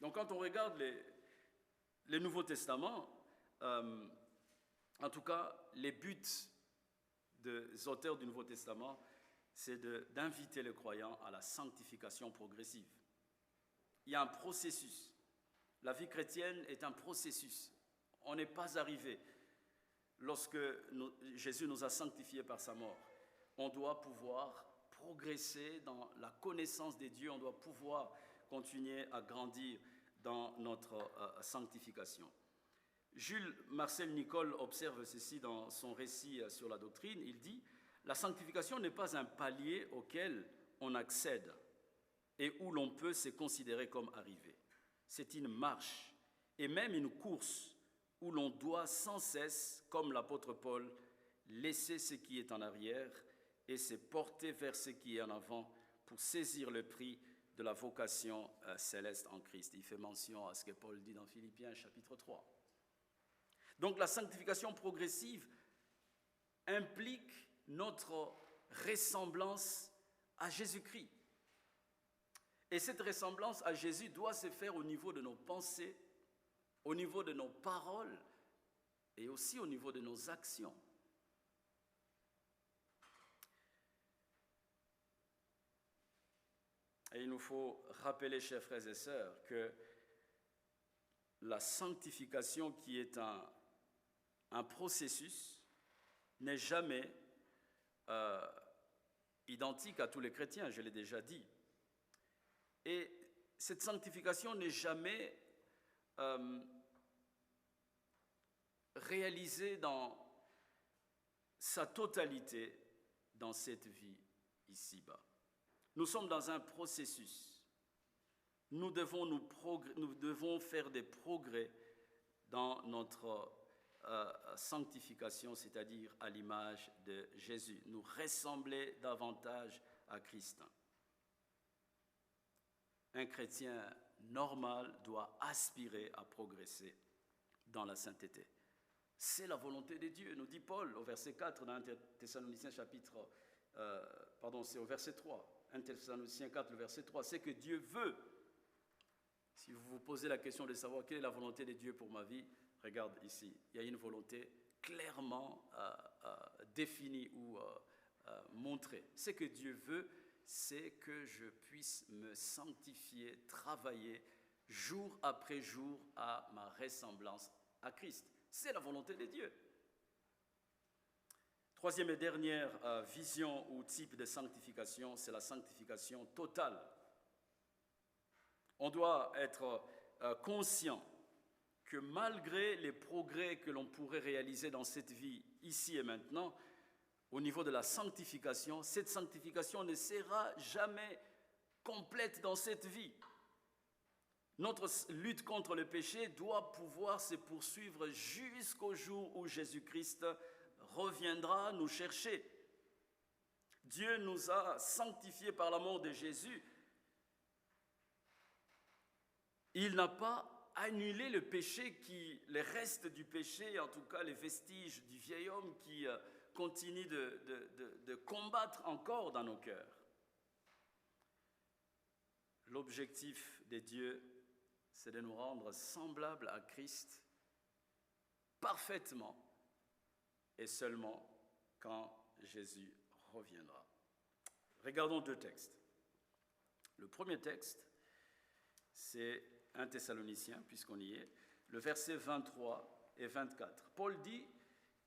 Donc quand on regarde les Nouveaux Testaments, en tout cas, les buts des auteurs du Nouveau Testament, c'est d'inviter le croyant à la sanctification progressive. Il y a un processus. La vie chrétienne est un processus. On n'est pas arrivé. Lorsque Jésus nous a sanctifiés par sa mort, on doit pouvoir progresser dans la connaissance des dieux, on doit pouvoir continuer à grandir dans notre sanctification. Jules Marcel Nicolle observe ceci dans son récit sur la doctrine. Il dit « La sanctification n'est pas un palier auquel on accède et où l'on peut se considérer comme arrivé. C'est une marche et même une course où l'on doit sans cesse, comme l'apôtre Paul, laisser ce qui est en arrière et se porter vers ce qui est en avant pour saisir le prix de la vocation céleste en Christ. » Il fait mention à ce que Paul dit dans Philippiens chapitre 3. Donc la sanctification progressive implique notre ressemblance à Jésus-Christ. Et cette ressemblance à Jésus doit se faire au niveau de nos pensées, au niveau de nos paroles et aussi au niveau de nos actions. Et il nous faut rappeler, chers frères et sœurs, que la sanctification qui est un processus n'est jamais identique à tous les chrétiens, je l'ai déjà dit. Et cette sanctification n'est jamais réalisée dans sa totalité dans cette vie ici-bas. Nous sommes dans un processus. Nous devons faire des progrès dans notre sanctification, c'est-à-dire à l'image de Jésus, nous ressembler davantage à Christ. Un chrétien normal doit aspirer à progresser dans la sainteté. C'est la volonté de Dieu, nous dit Paul au verset 4 dans 1 Thessaloniciens c'est au verset 3. 1 Thessaloniciens 4, le verset 3, c'est que Dieu veut. Si vous vous posez la question de savoir quelle est la volonté de Dieu pour ma vie, regarde ici, il y a une volonté clairement définie ou montrée. Ce que Dieu veut, c'est que je puisse me sanctifier, travailler jour après jour à ma ressemblance à Christ. C'est la volonté de Dieu. Troisième et dernière vision ou type de sanctification, c'est la sanctification totale. On doit être conscient que malgré les progrès que l'on pourrait réaliser dans cette vie, ici et maintenant, au niveau de la sanctification, cette sanctification ne sera jamais complète dans cette vie. Notre lutte contre le péché doit pouvoir se poursuivre jusqu'au jour où Jésus-Christ reviendra nous chercher. Dieu nous a sanctifiés par la mort de Jésus. Il n'a pas annulé le péché, les restes du péché, en tout cas les vestiges du vieil homme qui continue de combattre encore dans nos cœurs. L'objectif de Dieu, c'est de nous rendre semblables à Christ parfaitement et seulement quand Jésus reviendra. Regardons deux textes. Le premier texte, c'est 1 Thessaloniciens, puisqu'on y est, le verset 23 et 24. Paul dit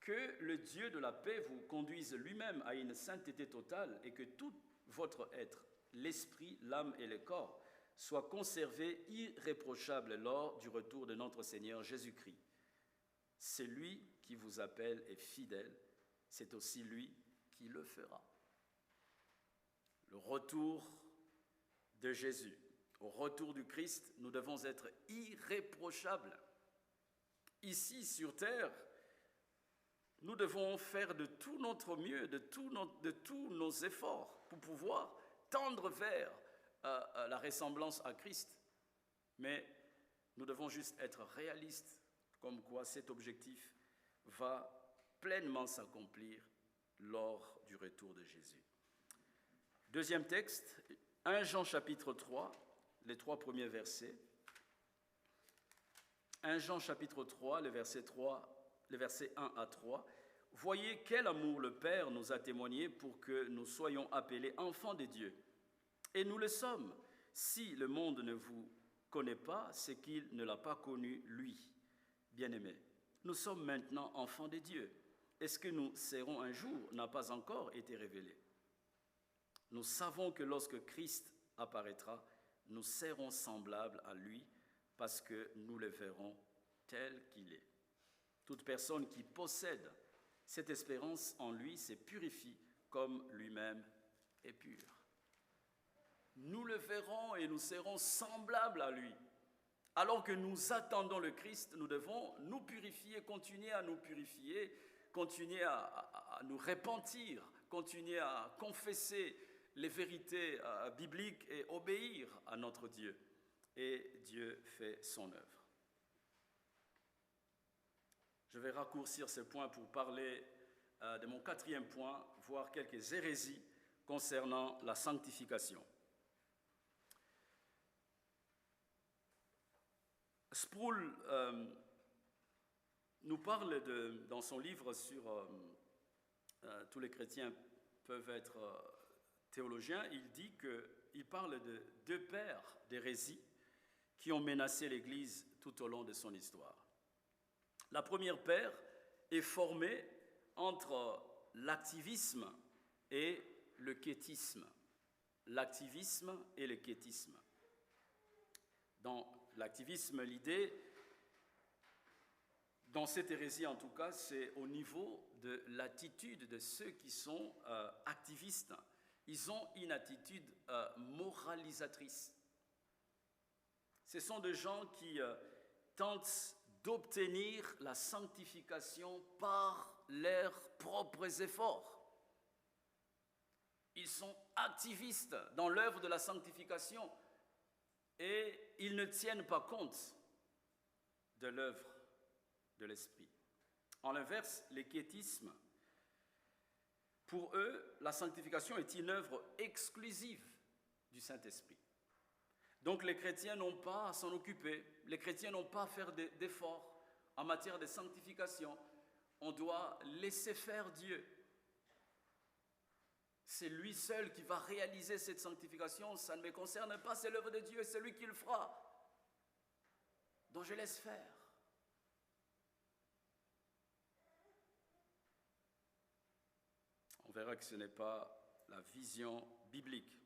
que le Dieu de la paix vous conduise lui-même à une sainteté totale et que tout votre être, l'esprit, l'âme et le corps, soient conservés irréprochables lors du retour de notre Seigneur Jésus-Christ. C'est lui qui vous appelle est fidèle, c'est aussi lui qui le fera. Le retour de Jésus. Au retour du Christ, nous devons être irréprochables. Ici, sur terre, nous devons faire de tout notre mieux, de tous nos efforts pour pouvoir tendre vers la ressemblance à Christ. Mais nous devons juste être réalistes, comme quoi cet objectif va pleinement s'accomplir lors du retour de Jésus. Deuxième texte, 1 Jean chapitre 3, les 3 premiers versets. 1 Jean chapitre 3, les versets 1 à 3. Voyez quel amour le Père nous a témoigné pour que nous soyons appelés enfants de Dieu. Et nous le sommes. Si le monde ne vous connaît pas, c'est qu'il ne l'a pas connu, lui. Bien-aimés, nous sommes maintenant enfants de Dieu. Et ce que nous serons un jour n'a pas encore été révélé. Nous savons que lorsque Christ apparaîtra, nous serons semblables à lui parce que nous le verrons tel qu'il est. Toute personne qui possède cette espérance en lui se purifie comme lui-même est pur. Nous le verrons et nous serons semblables à lui. Alors que nous attendons le Christ, nous devons nous purifier, continuer à nous purifier, continuer à nous repentir, continuer à confesser les vérités bibliques et obéir à notre Dieu. Et Dieu fait son œuvre. Je vais raccourcir ce point pour parler de mon 4e point, voir quelques hérésies concernant la sanctification. Sproul nous parle dans son livre sur tous les chrétiens peuvent être théologiens, il parle de 2 pères d'hérésie qui ont menacé l'Église tout au long de son histoire. La première paire est formée entre l'activisme et le quiétisme. L'activisme et le quiétisme. Dans l'activisme, l'idée, dans cette hérésie en tout cas, c'est au niveau de l'attitude de ceux qui sont activistes. Ils ont une attitude moralisatrice. Ce sont des gens qui tentent d'obtenir la sanctification par leurs propres efforts. Ils sont activistes dans l'œuvre de la sanctification et ils ne tiennent pas compte de l'œuvre de l'Esprit. En l'inverse, les quiétismes, pour eux, la sanctification est une œuvre exclusive du Saint-Esprit. Donc les chrétiens n'ont pas à s'en occuper, les chrétiens n'ont pas à faire d'efforts en matière de sanctification. On doit laisser faire Dieu. C'est lui seul qui va réaliser cette sanctification, ça ne me concerne pas, c'est l'œuvre de Dieu, c'est lui qui le fera. Donc je laisse faire. On verra que ce n'est pas la vision biblique.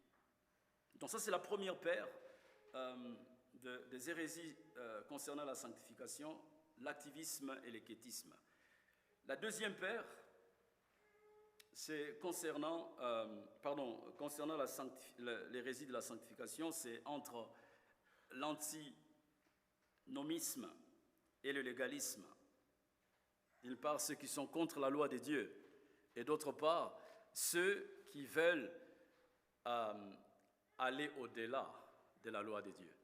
Donc ça, c'est la première paire des hérésies concernant la sanctification, l'activisme et l'équétisme. La deuxième paire, c'est concernant l'hérésie de la sanctification, c'est entre l'antinomisme et le légalisme. D'une part, ceux qui sont contre la loi de Dieu, et d'autre part, ceux qui veulent aller au-delà de la loi de Dieu.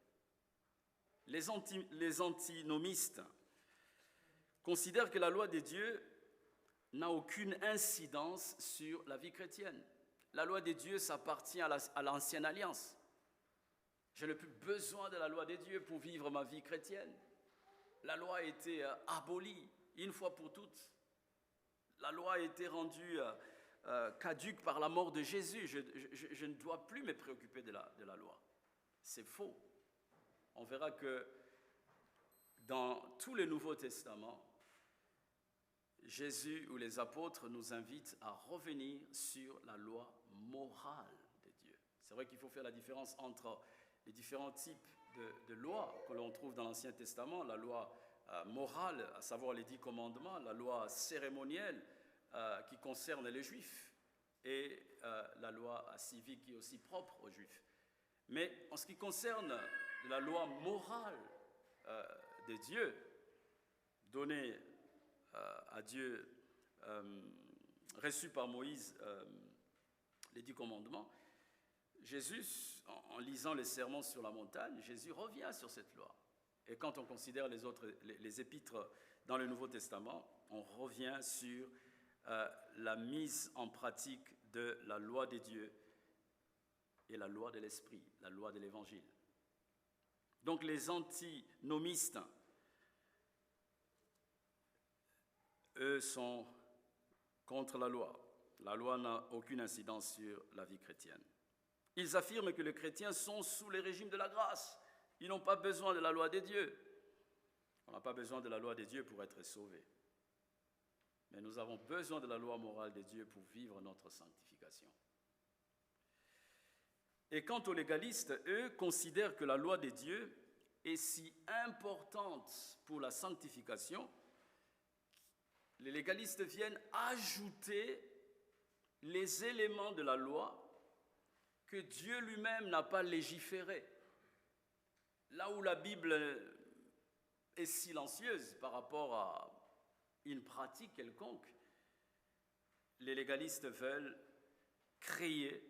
Les antinomistes considèrent que la loi de Dieu n'a aucune incidence sur la vie chrétienne. La loi de Dieu, ça appartient à l'ancienne alliance. Je n'ai plus besoin de la loi de Dieu pour vivre ma vie chrétienne. La loi a été abolie une fois pour toutes. La loi a été rendue caduque par la mort de Jésus. Je ne dois plus me préoccuper de la loi. C'est faux. On verra que dans tout le Nouveau Testament, Jésus ou les apôtres nous invitent à revenir sur la loi morale de Dieu. C'est vrai qu'il faut faire la différence entre les différents types de lois que l'on trouve dans l'Ancien Testament, la loi morale, à savoir les 10 commandements, la loi cérémonielle qui concerne les Juifs et la loi civique qui est aussi propre aux Juifs. Mais en ce qui concerne la loi morale de Dieu, donnée à Dieu, reçue par Moïse, les 10 commandements, Jésus, en lisant les sermons sur la montagne, Jésus revient sur cette loi. Et quand on considère les épîtres dans le Nouveau Testament, on revient sur la mise en pratique de la loi de Dieu et la loi de l'Esprit, la loi de l'Évangile. Donc les antinomistes, eux, sont contre la loi. La loi n'a aucune incidence sur la vie chrétienne. Ils affirment que les chrétiens sont sous le régime de la grâce. Ils n'ont pas besoin de la loi de Dieu. On n'a pas besoin de la loi de Dieu pour être sauvés. Mais nous avons besoin de la loi morale de Dieu pour vivre notre sanctification. Et quant aux légalistes, eux considèrent que la loi de Dieu est si importante pour la sanctification. Les légalistes viennent ajouter les éléments de la loi que Dieu lui-même n'a pas légiféré. Là où la Bible est silencieuse par rapport à une pratique quelconque, les légalistes veulent créer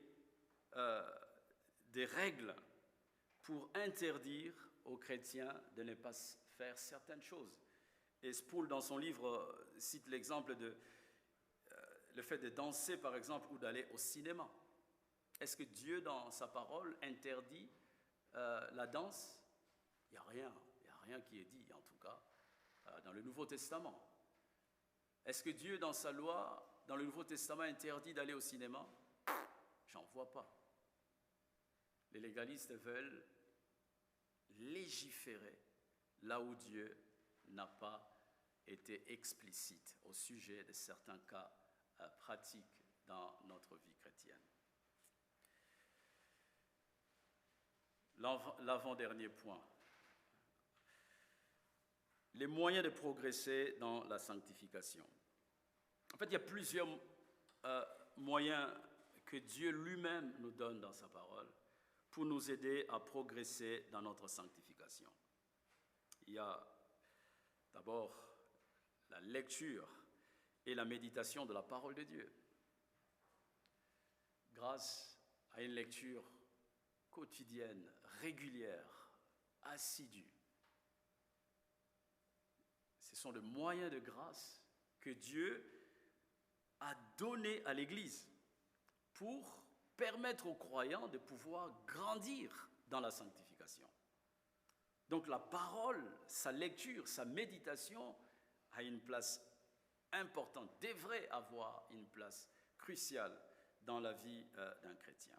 des règles pour interdire aux chrétiens de ne pas faire certaines choses. Et Sproul, dans son livre, cite l'exemple de le fait de danser, par exemple, ou d'aller au cinéma. Est-ce que Dieu, dans sa parole, interdit la danse? Il n'y a rien qui est dit, en tout cas, dans le Nouveau Testament. Est-ce que Dieu, dans sa loi, dans le Nouveau Testament, interdit d'aller au cinéma? J'en vois pas. Les légalistes veulent légiférer là où Dieu n'a pas été explicite au sujet de certains cas pratiques dans notre vie chrétienne. L'avant-dernier point. Les moyens de progresser dans la sanctification. En fait, il y a plusieurs moyens que Dieu lui-même nous donne dans sa parole pour nous aider à progresser dans notre sanctification. Il y a D'abord, la lecture et la méditation de la parole de Dieu. Grâce à une lecture quotidienne, régulière, assidue. Ce sont des moyens de grâce que Dieu a donnés à l'Église pour permettre aux croyants de pouvoir grandir dans la sanctification. Donc la parole, sa lecture, sa méditation a une place importante, devrait avoir une place cruciale dans la vie d'un chrétien.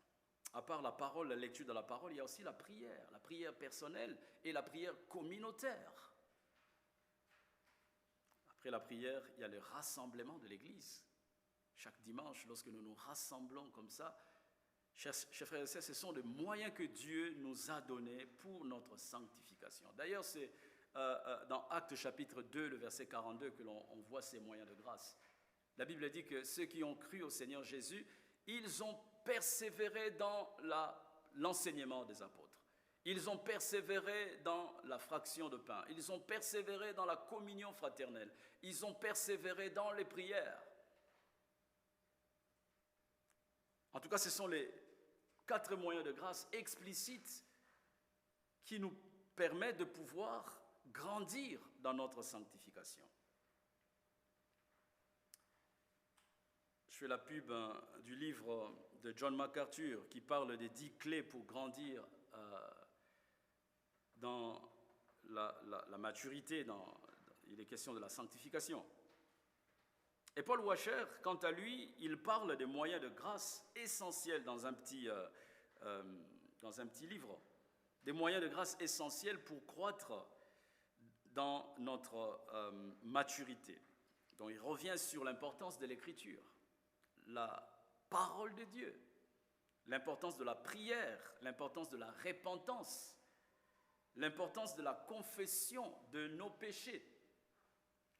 À part la parole, la lecture de la parole, il y a aussi la prière personnelle et la prière communautaire. Après la prière, il y a le rassemblement de l'Église. Chaque dimanche, lorsque nous nous rassemblons comme ça, chers frères et sœurs, ce sont des moyens que Dieu nous a donnés pour notre sanctification. D'ailleurs, c'est dans Actes chapitre 2, le verset 42, que l'on voit ces moyens de grâce. La Bible dit que ceux qui ont cru au Seigneur Jésus, ils ont persévéré dans l'enseignement des apôtres. Ils ont persévéré dans la fraction de pain. Ils ont persévéré dans la communion fraternelle. Ils ont persévéré dans les prières. En tout cas, ce sont les 4 moyens de grâce explicites qui nous permettent de pouvoir grandir dans notre sanctification. Je fais la pub du livre de John MacArthur qui parle des 10 clés pour grandir dans la maturité, il est question de la sanctification. Et Paul Washer, quant à lui, il parle des moyens de grâce essentiels dans un petit livre, des moyens de grâce essentiels pour croître dans notre maturité. Donc il revient sur l'importance de l'écriture, la parole de Dieu, l'importance de la prière, l'importance de la repentance, l'importance de la confession de nos péchés.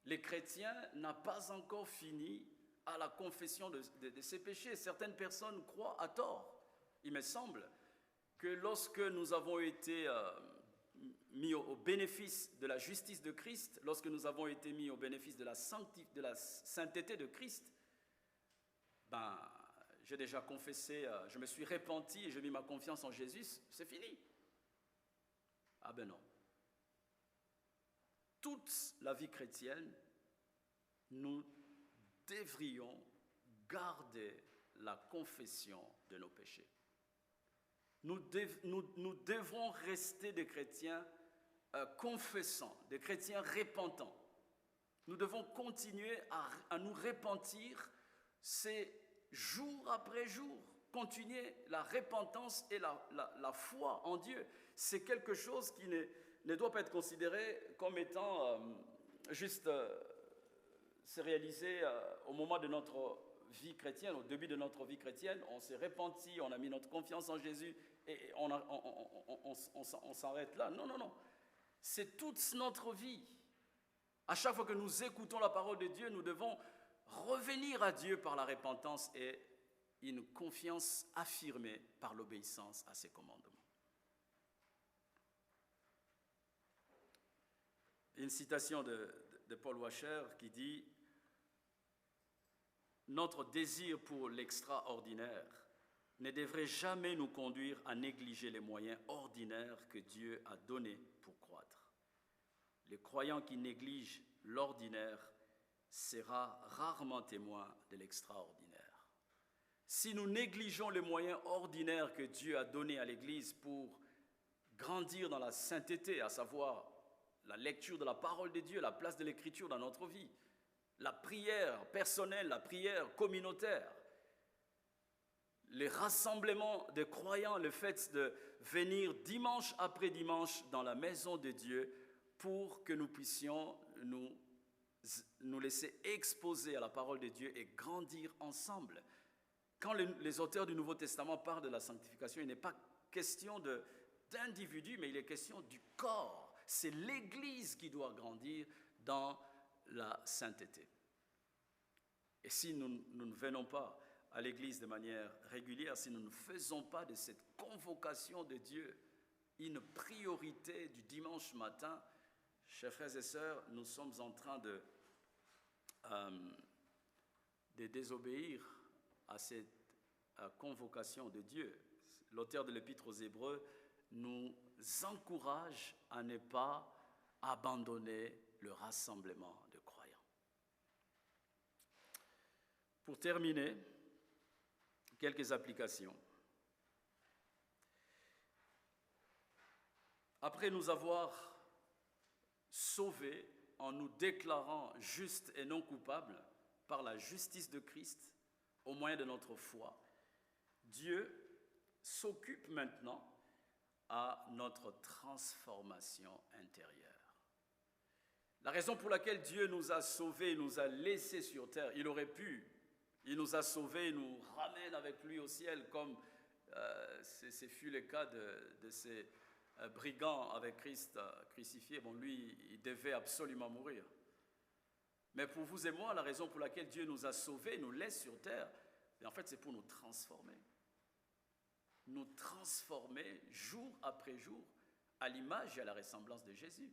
Les chrétiens n'ont pas encore fini à la confession de ces péchés. Certaines personnes croient à tort. Il me semble que lorsque nous avons été mis au bénéfice de la justice de Christ, lorsque nous avons été mis au bénéfice de la sainteté de Christ, j'ai déjà confessé, je me suis repenti et j'ai mis ma confiance en Jésus, c'est fini. Ah ben non. Toute la vie chrétienne, nous devrions garder la confession de nos péchés. Nous devrons rester des chrétiens confessants, des chrétiens repentants. Nous devons continuer à nous repentir, c'est jour après jour, continuer la repentance et la foi en Dieu. C'est quelque chose qui ne doit pas être considéré comme étant juste se réaliser au moment de notre vie chrétienne, au début de notre vie chrétienne. On s'est repenti, on a mis notre confiance en Jésus et on s'arrête là. Non, non, non. C'est toute notre vie. À chaque fois que nous écoutons la parole de Dieu, nous devons revenir à Dieu par la repentance et une confiance affirmée par l'obéissance à ses commandements. Une citation de Paul Washer qui dit « Notre désir pour l'extraordinaire ne devrait jamais nous conduire à négliger les moyens ordinaires que Dieu a donnés pour croître. Le croyant qui néglige l'ordinaire sera rarement témoin de l'extraordinaire. Si nous négligeons les moyens ordinaires que Dieu a donnés à l'Église pour grandir dans la sainteté, à savoir la lecture de la parole de Dieu, la place de l'Écriture dans notre vie, la prière personnelle, la prière communautaire, les rassemblements des croyants, le fait de venir dimanche après dimanche dans la maison de Dieu pour que nous puissions nous laisser exposer à la parole de Dieu et grandir ensemble. Quand les auteurs du Nouveau Testament parlent de la sanctification, il n'est pas question d'individus, mais il est question du corps. C'est l'Église qui doit grandir dans la sainteté. Et si nous ne venons pas à l'Église de manière régulière, si nous ne faisons pas de cette convocation de Dieu une priorité du dimanche matin, Chers frères et sœurs, nous sommes en train de désobéir à cette convocation de Dieu. L'auteur de l'Épître aux Hébreux nous encourage à ne pas abandonner le rassemblement de croyants. Pour terminer, quelques applications. Après nous avoir sauvés en nous déclarant justes et non coupables par la justice de Christ au moyen de notre foi, Dieu s'occupe maintenant à notre transformation intérieure. La raison pour laquelle Dieu nous a sauvés, nous a laissés sur terre, il nous a sauvés, il nous ramène avec lui au ciel, comme ce fut le cas de ces brigands avec Christ crucifié. Bon, lui, il devait absolument mourir. Mais pour vous et moi, la raison pour laquelle Dieu nous a sauvés, nous laisse sur terre, en fait, c'est pour nous transformer. Nous transformer jour après jour à l'image et à la ressemblance de Jésus.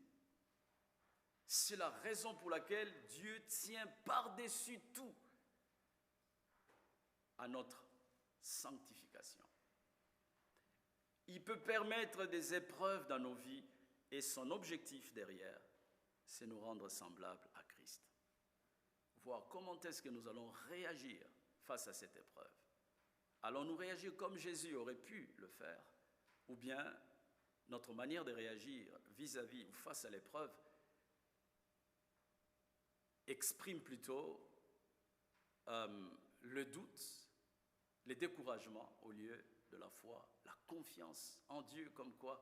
C'est la raison pour laquelle Dieu tient par-dessus tout à notre sanctification. Il peut permettre des épreuves dans nos vies et son objectif derrière, c'est nous rendre semblables à Christ. Voir comment est-ce que nous allons réagir face à cette épreuve. Allons-nous réagir comme Jésus aurait pu le faire, ou bien notre manière de réagir vis-à-vis ou face à l'épreuve exprime plutôt le doute, le découragement au lieu de la foi, la confiance en Dieu, comme quoi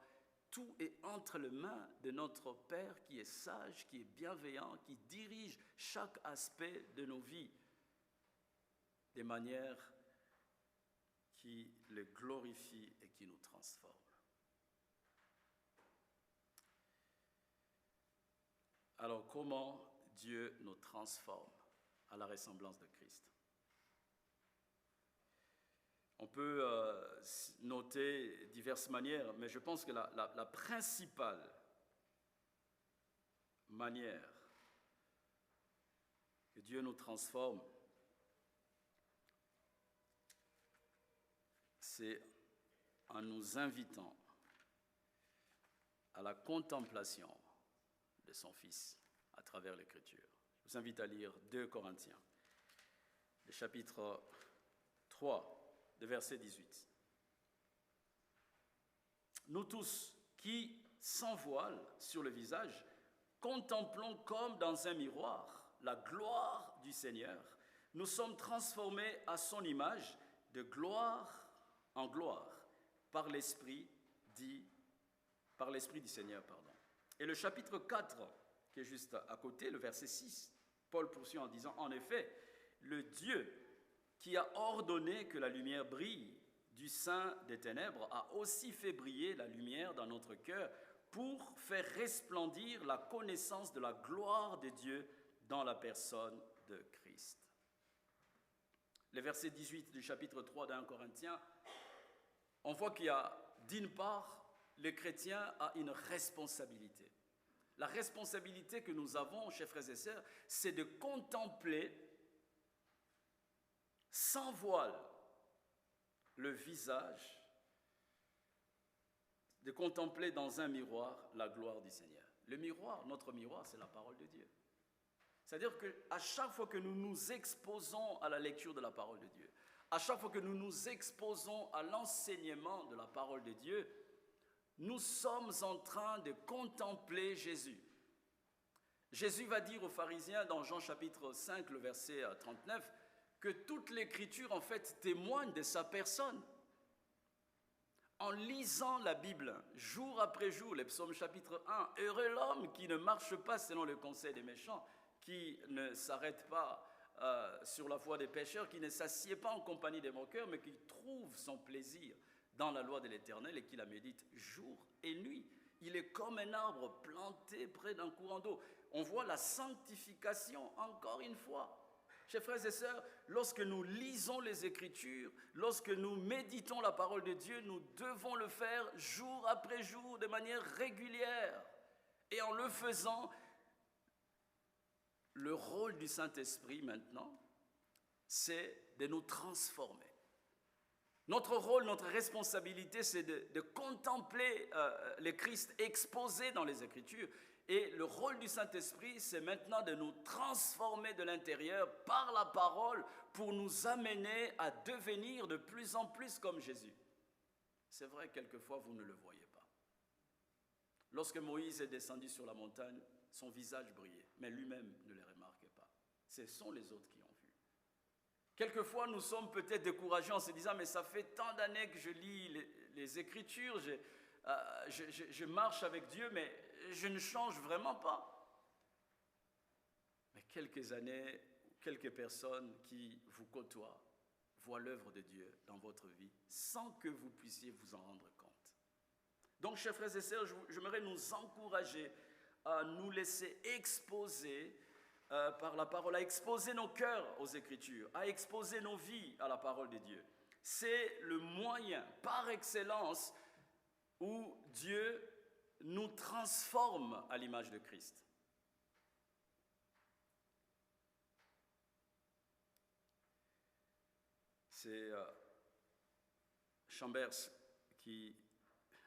tout est entre les mains de notre Père qui est sage, qui est bienveillant, qui dirige chaque aspect de nos vies de manière qui le glorifie et qui nous transforme. Alors, comment Dieu nous transforme à la ressemblance de Christ? On peut noter diverses manières, mais je pense que la principale manière que Dieu nous transforme, c'est en nous invitant à la contemplation de son Fils à travers l'Écriture. Je vous invite à lire 2 Corinthiens, le chapitre 3, de verset 18. Nous tous qui, sans voile sur le visage, contemplons comme dans un miroir la gloire du Seigneur, nous sommes transformés à son image de gloire en gloire par l'Esprit du Seigneur. Et le chapitre 4, qui est juste à côté, le verset 6, Paul poursuit en disant « En effet, le Dieu qui a ordonné que la lumière brille du sein des ténèbres a aussi fait briller la lumière dans notre cœur pour faire resplendir la connaissance de la gloire de Dieu dans la personne de Christ. » Le verset 18 du chapitre 3 d'1 Corinthiens, on voit qu'il y a, d'une part, le chrétien a une responsabilité. La responsabilité que nous avons, chers frères et sœurs, c'est de contempler sans voile le visage, de contempler dans un miroir la gloire du Seigneur. Le miroir, notre miroir, c'est la parole de Dieu. C'est-à-dire qu'à chaque fois que nous nous exposons à la lecture de la parole de Dieu, à chaque fois que nous nous exposons à l'enseignement de la parole de Dieu, nous sommes en train de contempler Jésus. Jésus va dire aux pharisiens dans Jean chapitre 5, le verset 39, que toute l'écriture en fait témoigne de sa personne. En lisant la Bible jour après jour, les psaumes chapitre 1, « Heureux l'homme qui ne marche pas selon le conseil des méchants, qui ne s'arrête pas sur la voie des pécheurs, qui ne s'assied pas en compagnie des moqueurs, mais qui trouve son plaisir dans la loi de l'Éternel et qui la médite jour et nuit. Il est comme un arbre planté près d'un courant d'eau. » On voit la sanctification encore une fois. Chers frères et sœurs, lorsque nous lisons les Écritures, lorsque nous méditons la parole de Dieu, nous devons le faire jour après jour de manière régulière. Et en le faisant, le rôle du Saint-Esprit maintenant, c'est de nous transformer. Notre rôle, notre responsabilité, c'est de contempler le Christ exposé dans les Écritures. Et le rôle du Saint-Esprit, c'est maintenant de nous transformer de l'intérieur par la parole pour nous amener à devenir de plus en plus comme Jésus. C'est vrai, quelquefois, vous ne le voyez pas. Lorsque Moïse est descendu sur la montagne, son visage brillait, mais lui-même ne le remarquait pas. Ce sont les autres qui ont vu. Quelquefois, nous sommes peut-être découragés en se disant « mais ça fait tant d'années que je lis les Écritures, je marche avec Dieu, mais je ne change vraiment pas. » Mais quelques années, quelques personnes qui vous côtoient voient l'œuvre de Dieu dans votre vie sans que vous puissiez vous en rendre compte. Donc, chers frères et sœurs, j'aimerais nous encourager à nous laisser exposer par la parole, à exposer nos cœurs aux Écritures, à exposer nos vies à la parole de Dieu. C'est le moyen par excellence où Dieu nous transforme à l'image de Christ. C'est Chambers qui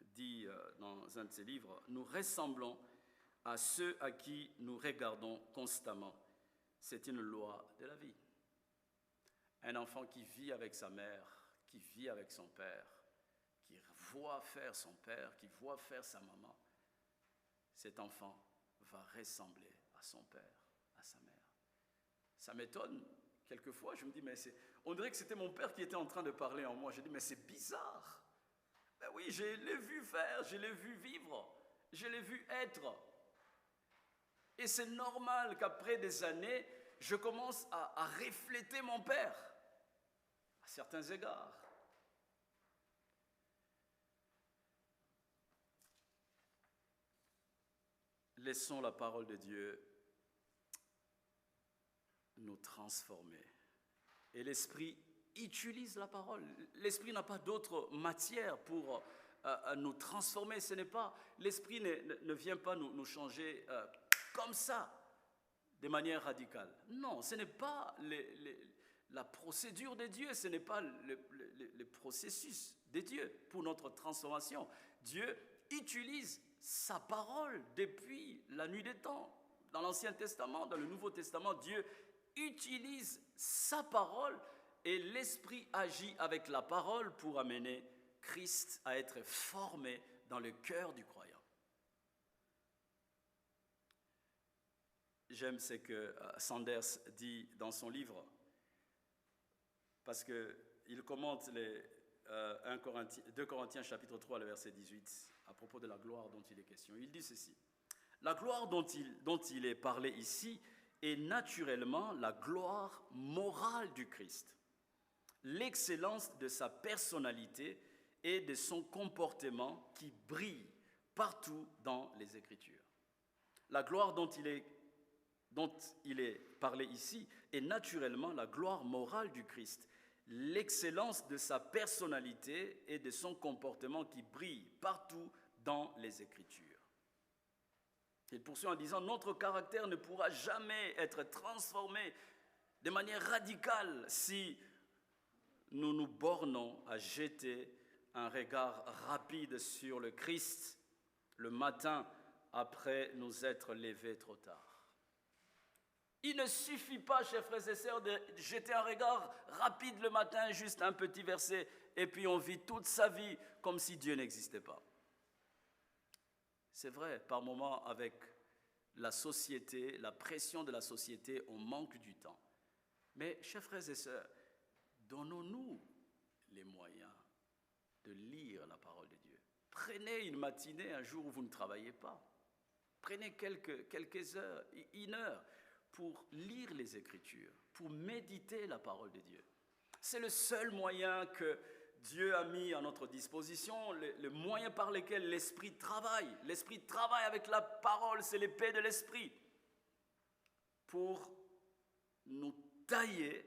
dit dans un de ses livres, « Nous ressemblons à ceux à qui nous regardons constamment. C'est une loi de la vie. » Un enfant qui vit avec sa mère, qui vit avec son père, qui voit faire son père, qui voit faire sa maman, cet enfant va ressembler à son père, à sa mère. Ça m'étonne. Quelquefois, je me dis, mais on dirait que c'était mon père qui était en train de parler en moi. Je dis, mais c'est bizarre. Ben oui, je l'ai vu faire, je l'ai vu vivre, je l'ai vu être. Et c'est normal qu'après des années, je commence à refléter mon père, à certains égards. Laissons la parole de Dieu nous transformer. Et l'Esprit utilise la parole. L'Esprit n'a pas d'autre matière pour nous transformer. Ce n'est pas, l'Esprit ne vient pas nous changer comme ça, de manière radicale. Non, ce n'est pas la procédure de Dieu, ce n'est pas le processus de Dieu pour notre transformation. Dieu utilise sa parole depuis la nuit des temps. Dans l'Ancien Testament, dans le Nouveau Testament, Dieu utilise sa parole et l'Esprit agit avec la parole pour amener Christ à être formé dans le cœur du croyant. J'aime ce que Sanders dit dans son livre, parce qu'il commente 2 Corinthiens chapitre 3, le verset 18, à propos de la gloire dont il est question. Il dit ceci, « La gloire dont il est parlé ici est naturellement la gloire morale du Christ, l'excellence de sa personnalité et de son comportement qui brille partout dans les Écritures. La gloire dont il est parlé ici est naturellement la gloire morale du Christ, l'excellence de sa personnalité et de son comportement qui brille partout dans les Écritures. » Il poursuit en disant, « Notre caractère ne pourra jamais être transformé de manière radicale si nous nous bornons à jeter un regard rapide sur le Christ le matin après nous être levés trop tard. » Il ne suffit pas, chers frères et sœurs, de jeter un regard rapide le matin, juste un petit verset, et puis on vit toute sa vie comme si Dieu n'existait pas. C'est vrai, par moments, avec la société, la pression de la société, on manque du temps. Mais, chers frères et sœurs, donnons-nous les moyens de lire la parole de Dieu. Prenez une matinée, un jour où vous ne travaillez pas. Prenez quelques heures, une heure, pour lire les Écritures, pour méditer la parole de Dieu. C'est le seul moyen que Dieu a mis à notre disposition, le moyen par lequel l'Esprit travaille. L'Esprit travaille avec la parole, c'est l'épée de l'Esprit, pour nous tailler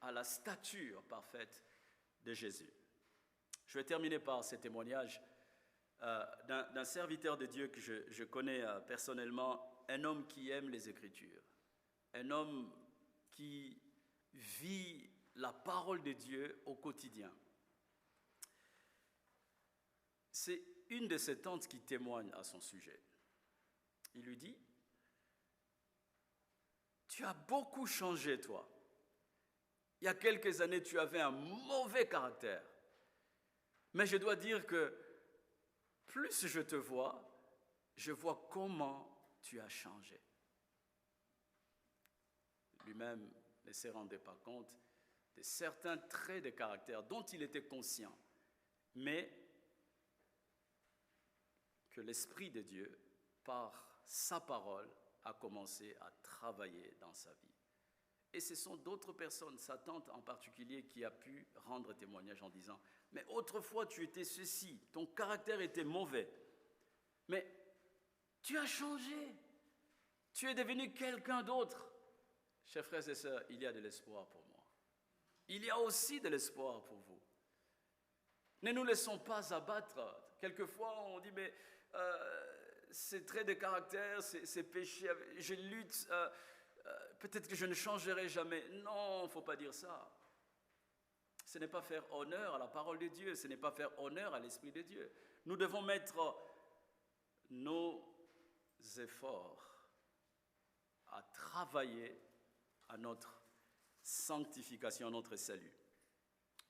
à la stature parfaite de Jésus. Je vais terminer par ce témoignage. d'un serviteur de Dieu que je connais personnellement, un homme qui aime les Écritures, un homme qui vit la parole de Dieu au quotidien. C'est une de ses tantes qui témoigne à son sujet. Il lui dit, « Tu as beaucoup changé, toi. Il y a quelques années, tu avais un mauvais caractère. Mais je dois dire que plus je te vois, je vois comment tu as changé. » Lui-même ne se rendait pas compte de certains traits de caractère dont il était conscient, mais que l'Esprit de Dieu, par sa parole, a commencé à travailler dans sa vie. Et ce sont d'autres personnes, sa tante en particulier, qui a pu rendre témoignage en disant « Mais autrefois tu étais ceci, ton caractère était mauvais, mais tu as changé, tu es devenu quelqu'un d'autre. » Chers frères et sœurs, il y a de l'espoir pour moi. Il y a aussi de l'espoir pour vous. Ne nous laissons pas abattre. Quelquefois, on dit, mais ces traits de caractère, ces péchés, je lutte, peut-être que je ne changerai jamais. Non, il ne faut pas dire ça. Ce n'est pas faire honneur à la parole de Dieu, ce n'est pas faire honneur à l'Esprit de Dieu. Nous devons mettre nos efforts à travailler à notre sanctification, à notre salut,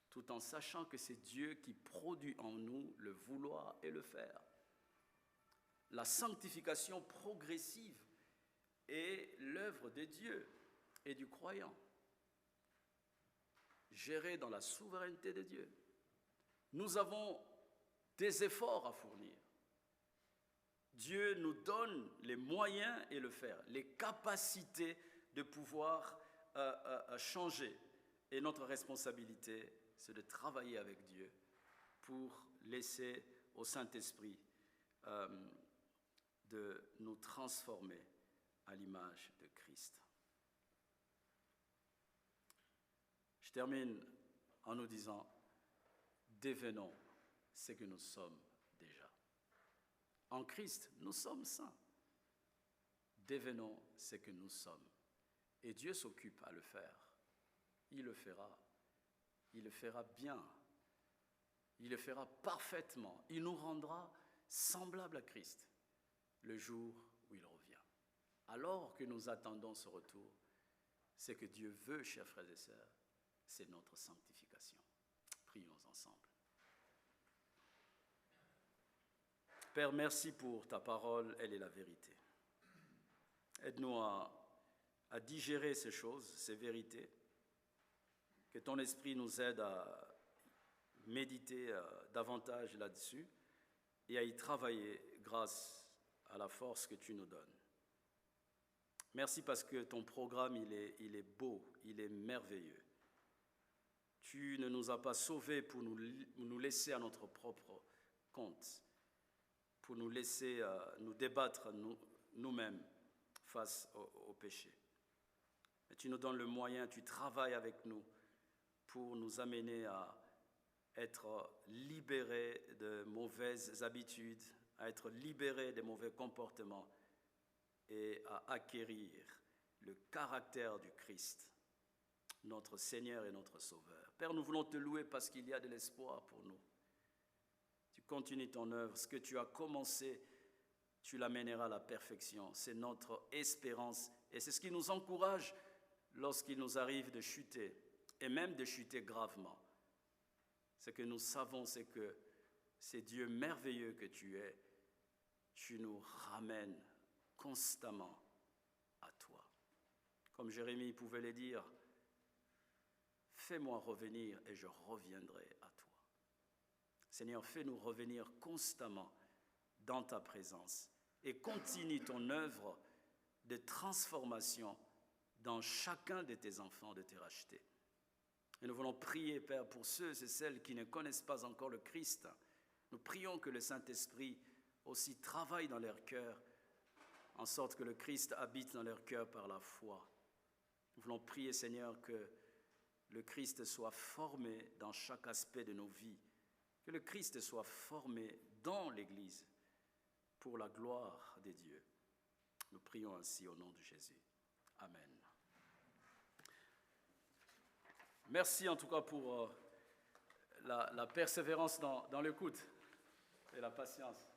tout en sachant que c'est Dieu qui produit en nous le vouloir et le faire. La sanctification progressive est l'œuvre de Dieu et du croyant, gérée dans la souveraineté de Dieu. Nous avons des efforts à fournir. Dieu nous donne les moyens et le faire, les capacités de pouvoir changer. Et notre responsabilité, c'est de travailler avec Dieu pour laisser au Saint-Esprit de nous transformer à l'image de Christ. Je termine en nous disant, devenons ce que nous sommes déjà. En Christ, nous sommes saints. Devenons ce que nous sommes. Et Dieu s'occupe à le faire. Il le fera. Il le fera bien. Il le fera parfaitement. Il nous rendra semblables à Christ le jour où il revient. Alors que nous attendons ce retour, ce que Dieu veut, chers frères et sœurs, c'est notre sanctification. Prions ensemble. Père, merci pour ta parole, elle est la vérité. Aide-nous à digérer ces choses, ces vérités, que ton esprit nous aide à méditer davantage là-dessus et à y travailler grâce à la force que tu nous donnes. Merci parce que ton programme, il est beau, il est merveilleux. Tu ne nous as pas sauvés pour nous laisser à notre propre compte, pour nous laisser nous débattre nous-mêmes face au péché. Mais tu nous donnes le moyen, tu travailles avec nous pour nous amener à être libérés de mauvaises habitudes, à être libérés des mauvais comportements et à acquérir le caractère du Christ, notre Seigneur et notre Sauveur. Père, nous voulons te louer parce qu'il y a de l'espoir pour nous. Tu continues ton œuvre, ce que tu as commencé, tu l'amèneras à la perfection. C'est notre espérance et c'est ce qui nous encourage lorsqu'il nous arrive de chuter et même de chuter gravement. Ce que nous savons, c'est que c'est Dieu merveilleux que tu es. Tu nous ramènes constamment à toi. Comme Jérémie pouvait le dire, fais-moi revenir et je reviendrai à toi. Seigneur, fais-nous revenir constamment dans ta présence et continue ton œuvre de transformation dans chacun de tes enfants, de tes rachetés. Et nous voulons prier, Père, pour ceux et celles qui ne connaissent pas encore le Christ. Nous prions que le Saint-Esprit aussi travaille dans leur cœur, en sorte que le Christ habite dans leur cœur par la foi. Nous voulons prier, Seigneur, que le Christ soit formé dans chaque aspect de nos vies Que le Christ soit formé dans l'Église pour la gloire de Dieu. Nous prions ainsi au nom de Jésus. Amen. Merci en tout cas pour la persévérance dans l'écoute et la patience.